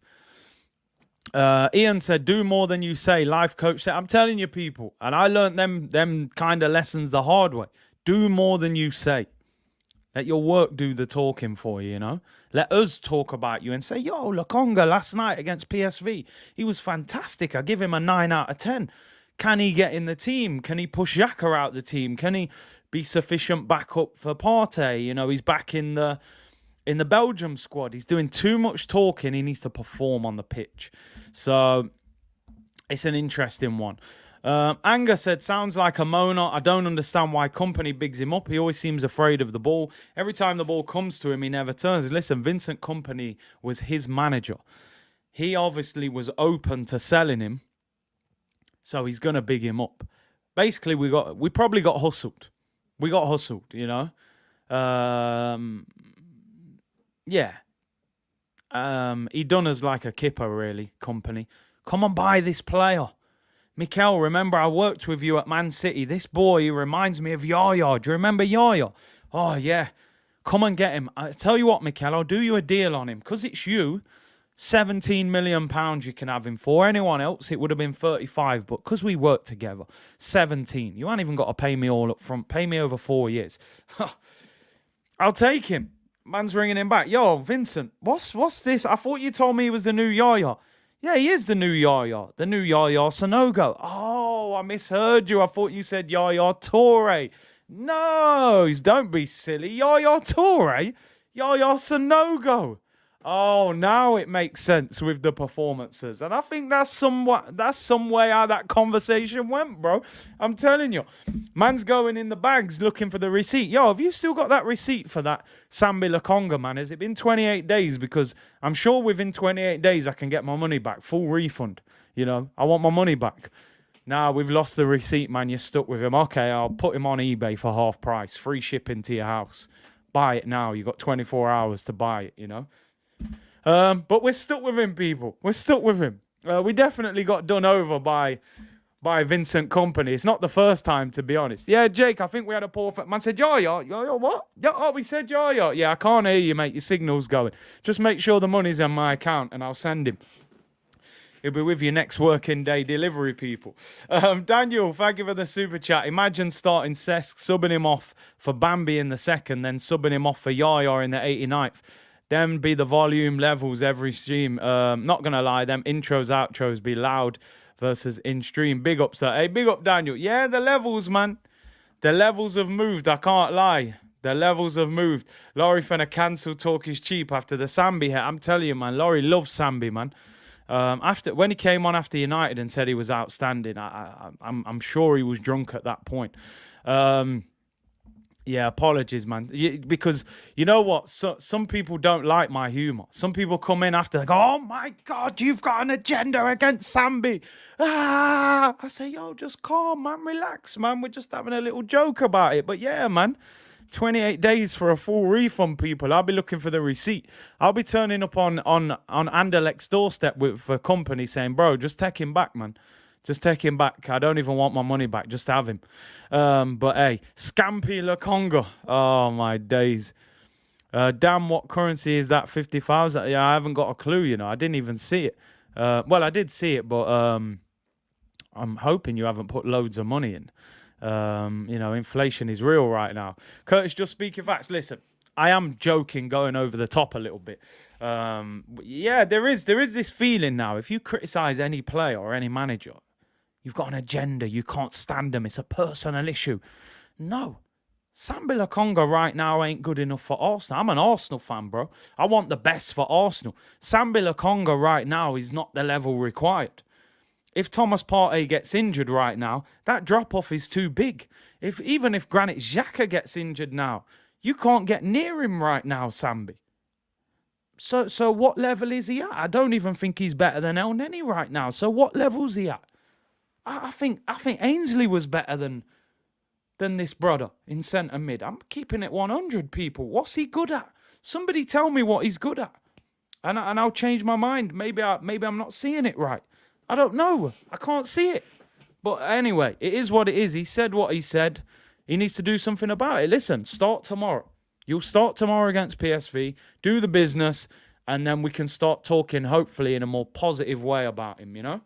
Ian said, do more than you say. Life coach said, I'm telling you, people, and I learned them kind of lessons the hard way. Do more than you say. Let your work do the talking for you, you know. Let us talk about you and say, yo, Lokonga last night against PSV, he was fantastic. I give him a 9 out of 10. Can he get in the team? Can he push Xhaka out the team? Can he be sufficient backup for Partey? You know, he's back in the Belgium squad. He's doing too much talking. He needs to perform on the pitch. So it's an interesting one. Anger said, sounds like a moaner. I don't understand why Company bigs him up. He always seems afraid of the ball. Every time the ball comes to him, he never turns. Listen, Vincent Kompany was his manager. He obviously was open to selling him. So he's going to big him up. Basically, we probably got hustled. We got hustled, you know. Yeah. He done us like a kipper, really, Company. Come and buy this player. Mikel, remember I worked with you at Man City. This boy, he reminds me of Yaya. Do you remember Yaya? Oh, yeah. Come and get him. I tell you what, Mikel, I'll do you a deal on him. Because it's you, £17 million you can have him for. Anyone else, it would have been 35. But because we worked together, 17. You ain't even got to pay me all up front. Pay me over 4 years. I'll take him. Man's ringing him back. Yo, Vincent, what's this? I thought you told me he was the new Yaya. Yeah, he is the new Yaya. The new Yaya Sanogo. Oh, I misheard you. I thought you said Yaya Toure. No, don't be silly. Yaya Toure. Yaya Sanogo. Oh, now it makes sense with the performances. And I think that's some way how that conversation went, bro. I'm telling you. Man's going in the bags looking for the receipt. Yo, have you still got that receipt for that Sambi Lokonga, man? Has it been 28 days? Because I'm sure within 28 days I can get my money back. Full refund. You know, I want my money back. Nah, we've lost the receipt, man. You're stuck with him. Okay, I'll put him on eBay for half price. Free shipping to your house. Buy it now. You've got 24 hours to buy it, you know. But we're stuck with him, people. We're stuck with him. We definitely got done over by Vincent Kompany. It's not the first time, to be honest. Yeah, Jake, I think we had a poor... Man said, Yaya, what? Oh, we said Yaya. Yeah, I can't hear you, mate. Your signal's going. Just make sure the money's on my account and I'll send him. He'll be with you next working day delivery, people. Daniel, thank you for the super chat. Imagine starting Cesc, subbing him off for Bambi in the second, then subbing him off for Yaya in the 89th. Then be the volume levels every stream. Not going to lie, them intros, outros be loud. versus in stream. Big up, sir. Hey, big up, Daniel. Yeah, the levels, man. The levels have moved. I can't lie. The levels have moved. Laurie finna cancel Talk is Cheap after the Sambi hit. I'm telling you, man. Laurie loves Sambi, man. When he came on after United and said he was outstanding, I'm sure he was drunk at that point. Yeah, apologies, man. Because you know what? Some people don't like my humour. Some people come in after, they go, oh my God, you've got an agenda against Sambi. I say, yo, just calm, man. Relax, man. We're just having a little joke about it. But yeah, man. 28 days for a full refund, people. I'll be looking for the receipt. I'll be turning up on Anderlecht's doorstep with a company saying, bro, just take him back, man. Just take him back. I don't even want my money back. Just have him. But hey, Sambi Lokonga. Oh, my days. Damn, what currency is that? 50,000? Yeah, I haven't got a clue, you know. I didn't even see it. Well, I did see it, but I'm hoping you haven't put loads of money in. You know, inflation is real right now. Curtis, just speaking facts. Listen, I am joking, going over the top a little bit. Yeah, there is this feeling now. If you criticize any player or any manager, you've got an agenda. You can't stand them. It's a personal issue. No. Sambi Lokonga right now ain't good enough for Arsenal. I'm an Arsenal fan, bro. I want the best for Arsenal. Sambi Lokonga right now is not the level required. If Thomas Partey gets injured right now, that drop-off is too big. Even if Granit Xhaka gets injured now, you can't get near him right now, Sambi. So what level is he at? I don't even think he's better than El Neni right now. So what level's he at? I think Ainsley was better than this brother in centre mid. I'm keeping it 100, people. What's he good at? Somebody tell me what he's good at, and I'll change my mind. Maybe I'm not seeing it right. I don't know. I can't see it. But anyway, it is what it is. He said what he said. He needs to do something about it. Listen, start tomorrow. You'll start tomorrow against PSV, do the business, and then we can start talking, hopefully, in a more positive way about him, you know?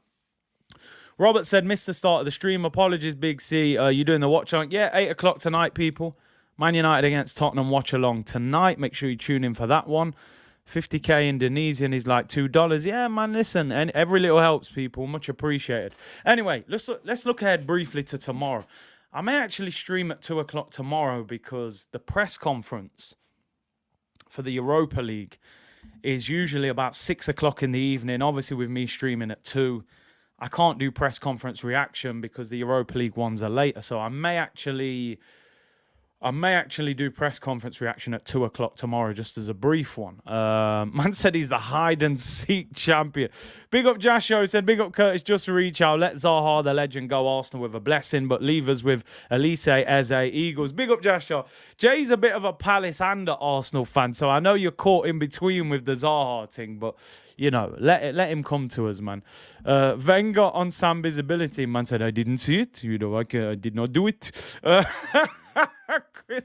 Robert said, missed the start of the stream. Apologies, Big C. You doing the watch along? Yeah, 8 o'clock tonight, people. Man United against Tottenham watch along tonight. Make sure you tune in for that one. 50k Indonesian is like $2. Yeah, man, listen, and every little helps, people. Much appreciated. Anyway, let's look ahead briefly to tomorrow. I may actually stream at 2 o'clock tomorrow because the press conference for the Europa League is usually about 6 o'clock in the evening. Obviously, with me streaming at 2, I can't do press conference reaction because the Europa League ones are later. So I may actually do press conference reaction at 2 o'clock tomorrow, just as a brief one. Man said he's the hide and seek champion. Big up Jasho, said big up Curtis, just reach out. Let Zaha, the legend, go Arsenal with a blessing, but leave us with Elise, Eze, Eagles. Big up Jasho. Jay's a bit of a Palace and an Arsenal fan, so I know you're caught in between with the Zaha thing, but you know, let him come to us, man. Wenger on Sambi's ability, man said, I didn't see it. You know, I did not do it. Chris,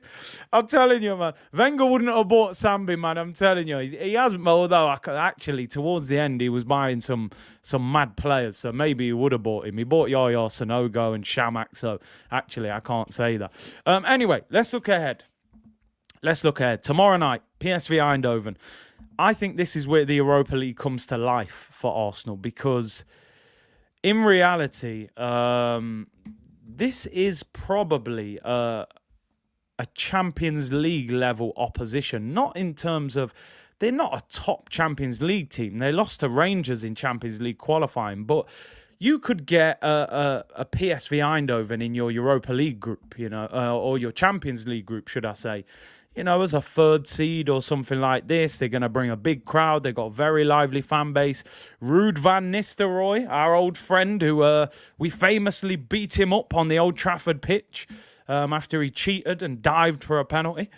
I'm telling you, man. Wenger wouldn't have bought Sambi, man. I'm telling you. He hasn't, although actually, towards the end, he was buying some mad players, so maybe he would have bought him. He bought Yaya Sanogo and Shamak, so actually, I can't say that. Anyway, let's look ahead. Tomorrow night, PSV Eindhoven. I think this is where the Europa League comes to life for Arsenal because in reality, this is probably a Champions League level opposition. Not in terms of, they're not a top Champions League team. They lost to Rangers in Champions League qualifying, but you could get a PSV Eindhoven in your Europa League group, you know, or your Champions League group, should I say. You know, as a third seed or something like this, they're going to bring a big crowd. They've got a very lively fan base. Ruud van Nistelrooy, our old friend, who we famously beat him up on the Old Trafford pitch after he cheated and dived for a penalty.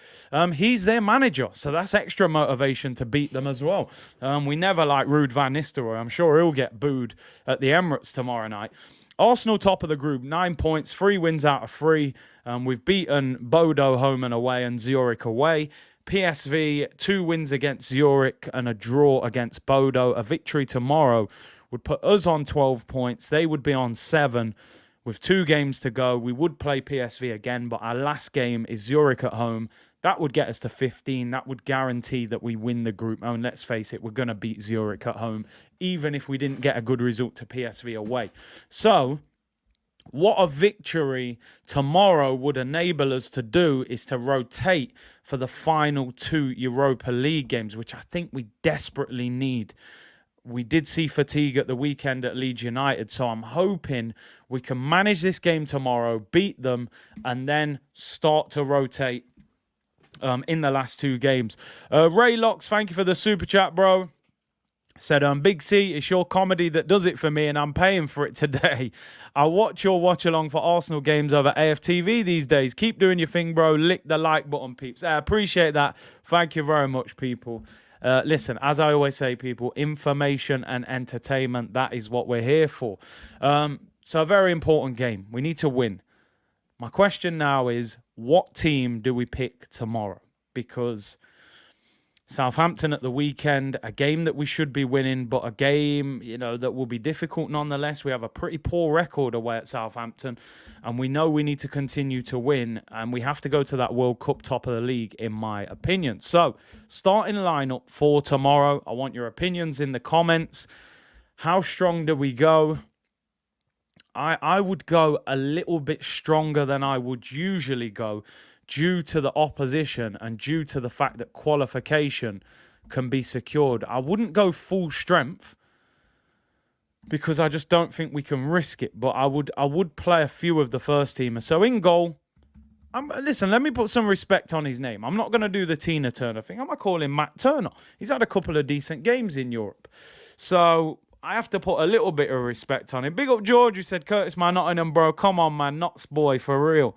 He's their manager, so that's extra motivation to beat them as well. We never like Ruud van Nistelrooy. I'm sure he'll get booed at the Emirates tomorrow night. Arsenal top of the group, 9 points, 3 wins out of 3. We've beaten Bodo home and away and Zurich away. PSV, 2 wins against Zurich and a draw against Bodo. A victory tomorrow would put us on 12 points. They would be on 7 with 2 games to go. We would play PSV again, but our last game is Zurich at home. That would get us to 15. That would guarantee that we win the group. And let's face it, we're going to beat Zurich at home, even if we didn't get a good result to PSV away. So what a victory tomorrow would enable us to do is to rotate for the final 2 Europa League games, which I think we desperately need. We did see fatigue at the weekend at Leeds United, so I'm hoping we can manage this game tomorrow, beat them, and then start to rotate in the last 2 games. Ray Locks, thank you for the super chat, bro. Said, Big C, it's your comedy that does it for me, and I'm paying for it today. I watch your watch-along for Arsenal games over AFTV these days. Keep doing your thing, bro. Lick the like button, peeps. I appreciate that. Thank you very much, people. Listen, as I always say, people, information and entertainment, that is what we're here for. So a very important game. We need to win. My question now is, what team do we pick tomorrow? Because Southampton at the weekend, a game that we should be winning, but a game, that will be difficult nonetheless. We have a pretty poor record away at Southampton, and we know we need to continue to win, and we have to go to that World Cup top of the league, in my opinion. So, starting lineup for tomorrow. I want your opinions in the comments. How strong do we go? I would go a little bit stronger than I would usually go, due to the opposition and due to the fact that qualification can be secured. I wouldn't go full strength because I just don't think we can risk it. But I would play a few of the first teamers. So in goal, listen, let me put some respect on his name. I'm not going to do the Tina Turner thing. I'm going to call him Matt Turner. He's had a couple of decent games in Europe. So I have to put a little bit of respect on him. Big up George, who said, Curtis, my Nottingham bro. Come on, man. Knots boy, for real.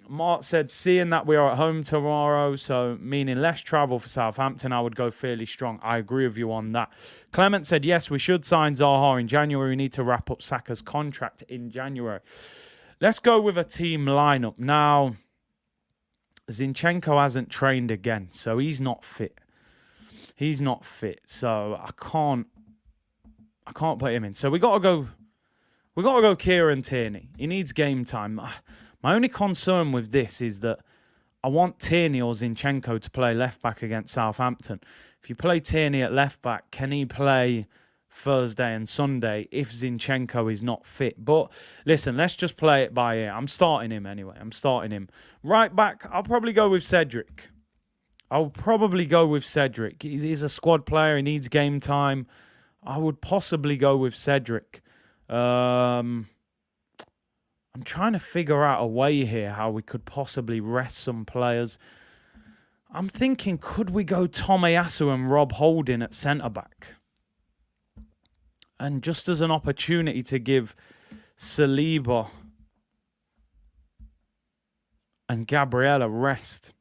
Mark said, seeing that we are at home tomorrow, so meaning less travel for Southampton, I would go fairly strong. I agree with you on that. Clement said, yes, we should sign Zaha in January. We need to wrap up Saka's contract in January. Let's go with a team lineup. Now, Zinchenko hasn't trained again, so he's not fit. He's not fit, so I can't put him in. So we got to go Kieran Tierney. He needs game time. My only concern with this is that I want Tierney or Zinchenko to play left-back against Southampton. If you play Tierney at left-back, can he play Thursday and Sunday if Zinchenko is not fit? But listen, let's just play it by ear. I'm starting him anyway. Right-back, I'll probably go with Cedric. He's a squad player. He needs game time. I would possibly go with Cedric. I'm trying to figure out a way here how we could possibly rest some players. I'm thinking, could we go Tomiyasu and Rob Holding at centre-back? And just as an opportunity to give Saliba and Gabriel a rest.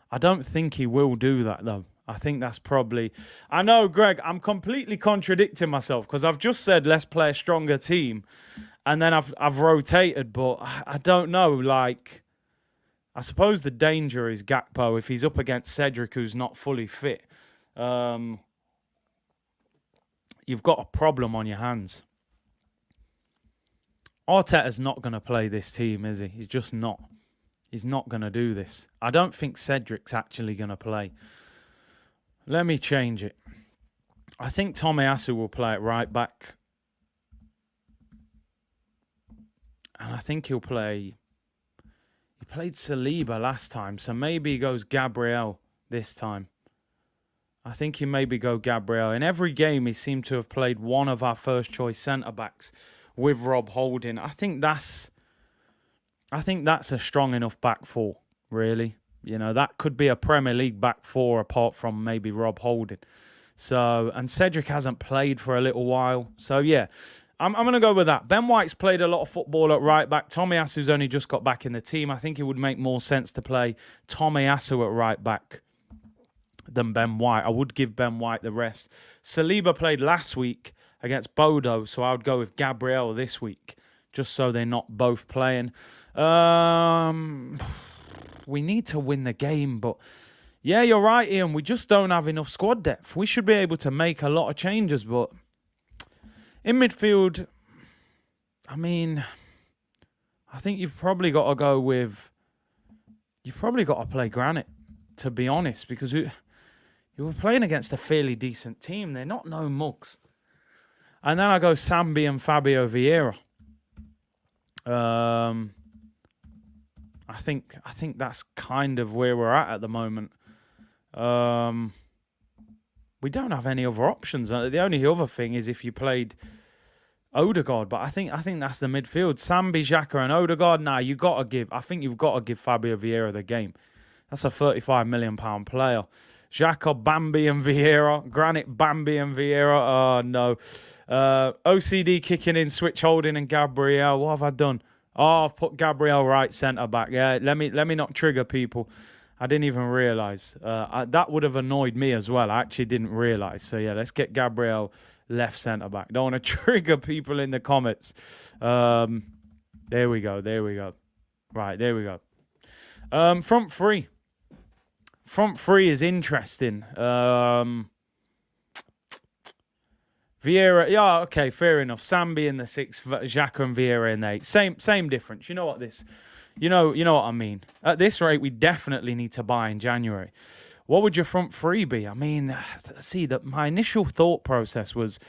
I don't think he will do that, though. I think that's probably... I know, Greg, I'm completely contradicting myself because I've just said let's play a stronger team. And then I've rotated, but I don't know. Like, I suppose the danger is Gakpo if he's up against Cedric, who's not fully fit. You've got a problem on your hands. Arteta's not going to play this team, is he? He's just not. He's not going to do this. I don't think Cedric's actually going to play. Let me change it. I think Tomiyasu will play at right back. And I think he'll play... He played Saliba last time, so maybe he goes Gabriel this time. I think he maybe go Gabriel. In every game, he seemed to have played one of our first-choice centre-backs with Rob Holding. I think that's a strong enough back four, really. You know, that could be a Premier League back four apart from maybe Rob Holding. So, and Cedric hasn't played for a little while. So, yeah, I'm going to go with that. Ben White's played a lot of football at right back. Tomiyasu's only just got back in the team. I think it would make more sense to play Tomiyasu at right back than Ben White. I would give Ben White the rest. Saliba played last week against Bodo, so I would go with Gabriel this week, just so they're not both playing. We need to win the game, but yeah, you're right, Ian. We just don't have enough squad depth. We should be able to make a lot of changes, but in midfield, I mean, I think you've probably got to go with you've probably got to play Granit, to be honest, because you were playing against a fairly decent team. They're not no mugs. And then I go Sambi and Fabio Vieira. I think that's kind of where we're at the moment. We don't have any other options. The only other thing is if you played Odegaard, but I think that's the midfield. Sambi, Xhaka, and Odegaard. Nah, you've got to give Fabio Vieira the game. That's a £35 million player. Xhaka, Bambi, and Vieira. Granit, Bambi, and Vieira. Oh no. OCD kicking in, Switch holding, and Gabriel. What have I done? Oh, I've put Gabriel right centre back. Yeah, let me not trigger people. I didn't even realise. That would have annoyed me as well. I actually didn't realise. So yeah, let's get Gabriel left centre back. Don't want to trigger people in the comments. There we go. Right, there we go. Front three. Front three is interesting. Vieira, yeah, okay, fair enough. Sambi in the 6th, Xhaka and Vieira in the 8th. Same difference. You know what what I mean. At this rate, we definitely need to buy in January. What would your front three be? I mean, see, my initial thought process was,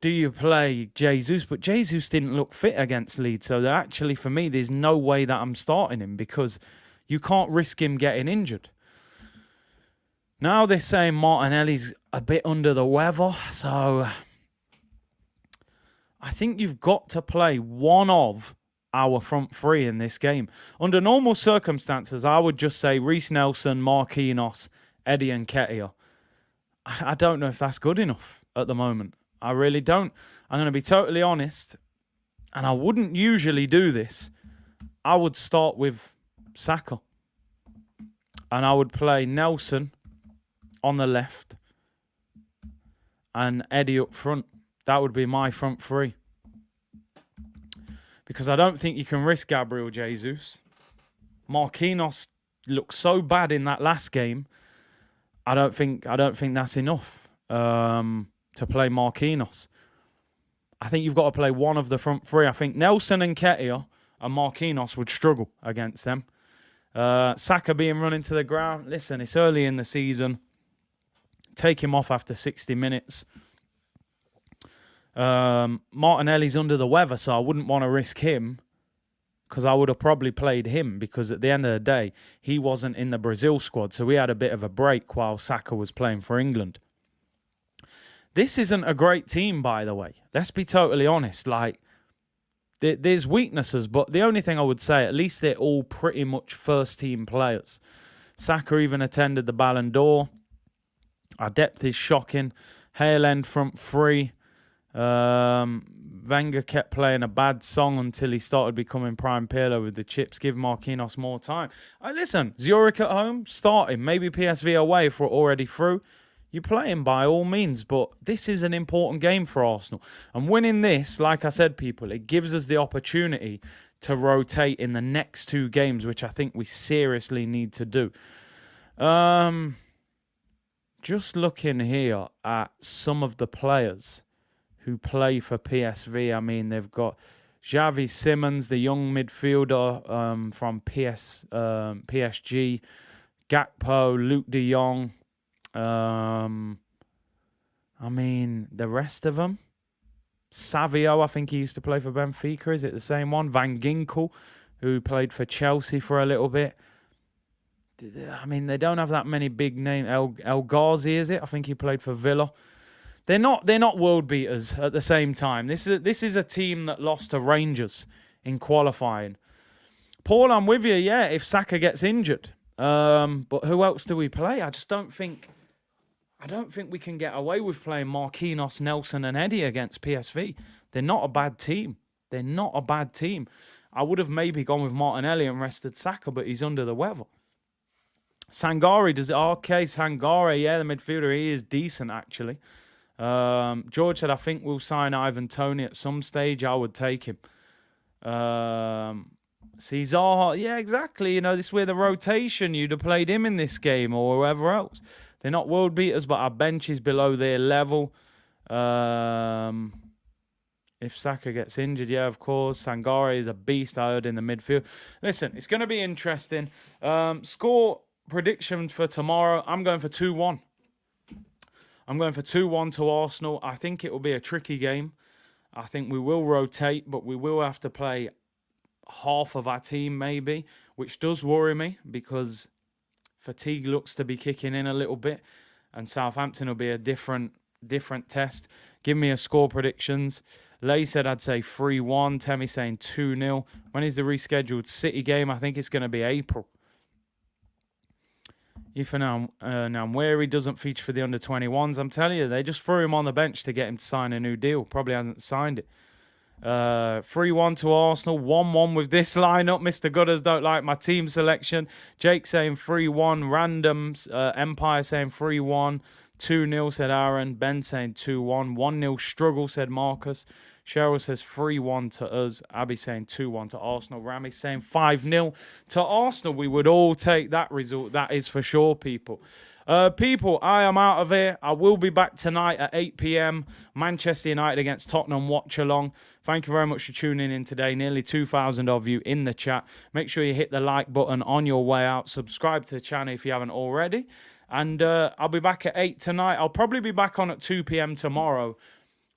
do you play Jesus? But Jesus didn't look fit against Leeds, so actually, for me, there's no way that I'm starting him because you can't risk him getting injured. Now they're saying Martinelli's a bit under the weather, so I think you've got to play one of our front three in this game. Under normal circumstances, I would just say Reece Nelson, Marquinhos, Eddie Nketiah. I don't know if that's good enough at the moment. I really don't. I'm going to be totally honest, and I wouldn't usually do this. I would start with Saka, and I would play Nelson on the left and Eddie up front. That would be my front three. Because I don't think you can risk Gabriel Jesus. Marquinhos looked so bad in that last game. I don't think that's enough to play Marquinhos. I think you've got to play one of the front three. I think Nelson and Nketiah and Marquinhos would struggle against them. Saka being run into the ground. Listen, it's early in the season. Take him off after 60 minutes. Martinelli's under the weather, so I wouldn't want to risk him because I would have probably played him because at the end of the day, he wasn't in the Brazil squad, so we had a bit of a break while Saka was playing for England. This isn't a great team, by the way. Let's be totally honest. Like, there's weaknesses, but the only thing I would say, at least they're all pretty much first-team players. Saka even attended the Ballon d'Or. Our depth is shocking. Hale end front three. Wenger kept playing a bad song until he started becoming prime pillar with the chips. Give Marquinhos more time. Listen, Zurich at home, start him. Maybe PSV away if we're already through. You play him by all means, but this is an important game for Arsenal. And winning this, like I said, people, it gives us the opportunity to rotate in the next two games, which I think we seriously need to do. Just looking here at some of the players who play for PSV. I mean, they've got Xavi Simons, the young midfielder from PSG. Gakpo, Luke de Jong. I mean, the rest of them. Savio, I think he used to play for Benfica. Is it the same one? Van Ginkel, who played for Chelsea for a little bit. I mean, they don't have that many big names. El Ghazi, is it? I think he played for Villa. They're not world beaters at the same time. This is a team that lost to Rangers in qualifying. Paul, I'm with you. Yeah, if Saka gets injured, but who else do we play? I don't think we can get away with playing Marquinhos, Nelson, and Eddie against PSV. They're not a bad team. I would have maybe gone with Martinelli and rested Saka, but he's under the weather. Sangare does it. Okay, Sangare, yeah, the midfielder, he is decent actually. George said, I think we'll sign Ivan Toney at some stage. I would take him. Zaha, yeah, exactly. You know, this is where the rotation, you'd have played him in this game or whoever else. They're not world beaters, but our bench is below their level. If Saka gets injured, yeah, of course. Sangare is a beast, I heard, in the midfield. Listen, it's going to be interesting. Score prediction for tomorrow, I'm going for 2-1. I'm going for 2-1 to Arsenal. I think it will be a tricky game. I think we will rotate, but we will have to play half of our team maybe, which does worry me because fatigue looks to be kicking in a little bit, and Southampton will be a different test. Give me a score predictions. Lay said I'd say 3-1. Temi saying 2-0. When is the rescheduled City game? I think it's going to be April. Ethan Nweri doesn't feature for the under-21s. I'm telling you, they just threw him on the bench to get him to sign a new deal. Probably hasn't signed it. 3-1 to Arsenal. 1-1 with this lineup. Mr. Gutters don't like my team selection. Jake saying 3-1. Randoms. Empire saying 3-1. 2-0 said Aaron. Ben saying 2-1. 1-0 struggle said Marcus. Cheryl says 3-1 to us. Abby saying 2-1 to Arsenal. Rami saying 5-0 to Arsenal. We would all take that result. That is for sure, people. People, I am out of here. I will be back tonight at 8 p.m. Manchester United against Tottenham watch along. Thank you very much for tuning in today. Nearly 2,000 of you in the chat. Make sure you hit the like button on your way out. Subscribe to the channel if you haven't already. And I'll be back at 8 tonight. I'll probably be back on at 2 p.m. tomorrow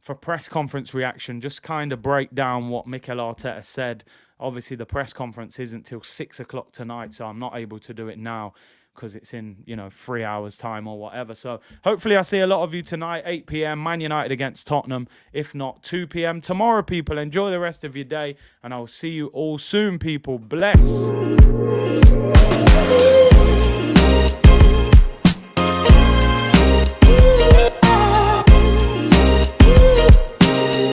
for press conference reaction. Just kind of break down what Mikel Arteta said. Obviously, the press conference isn't till 6 o'clock tonight, so I'm not able to do it now because it's in, 3 hours time or whatever. So hopefully I see a lot of you tonight, 8 p.m. Man United against Tottenham. If not, 2 p.m. tomorrow, people. Enjoy the rest of your day, and I will see you all soon, people. Bless.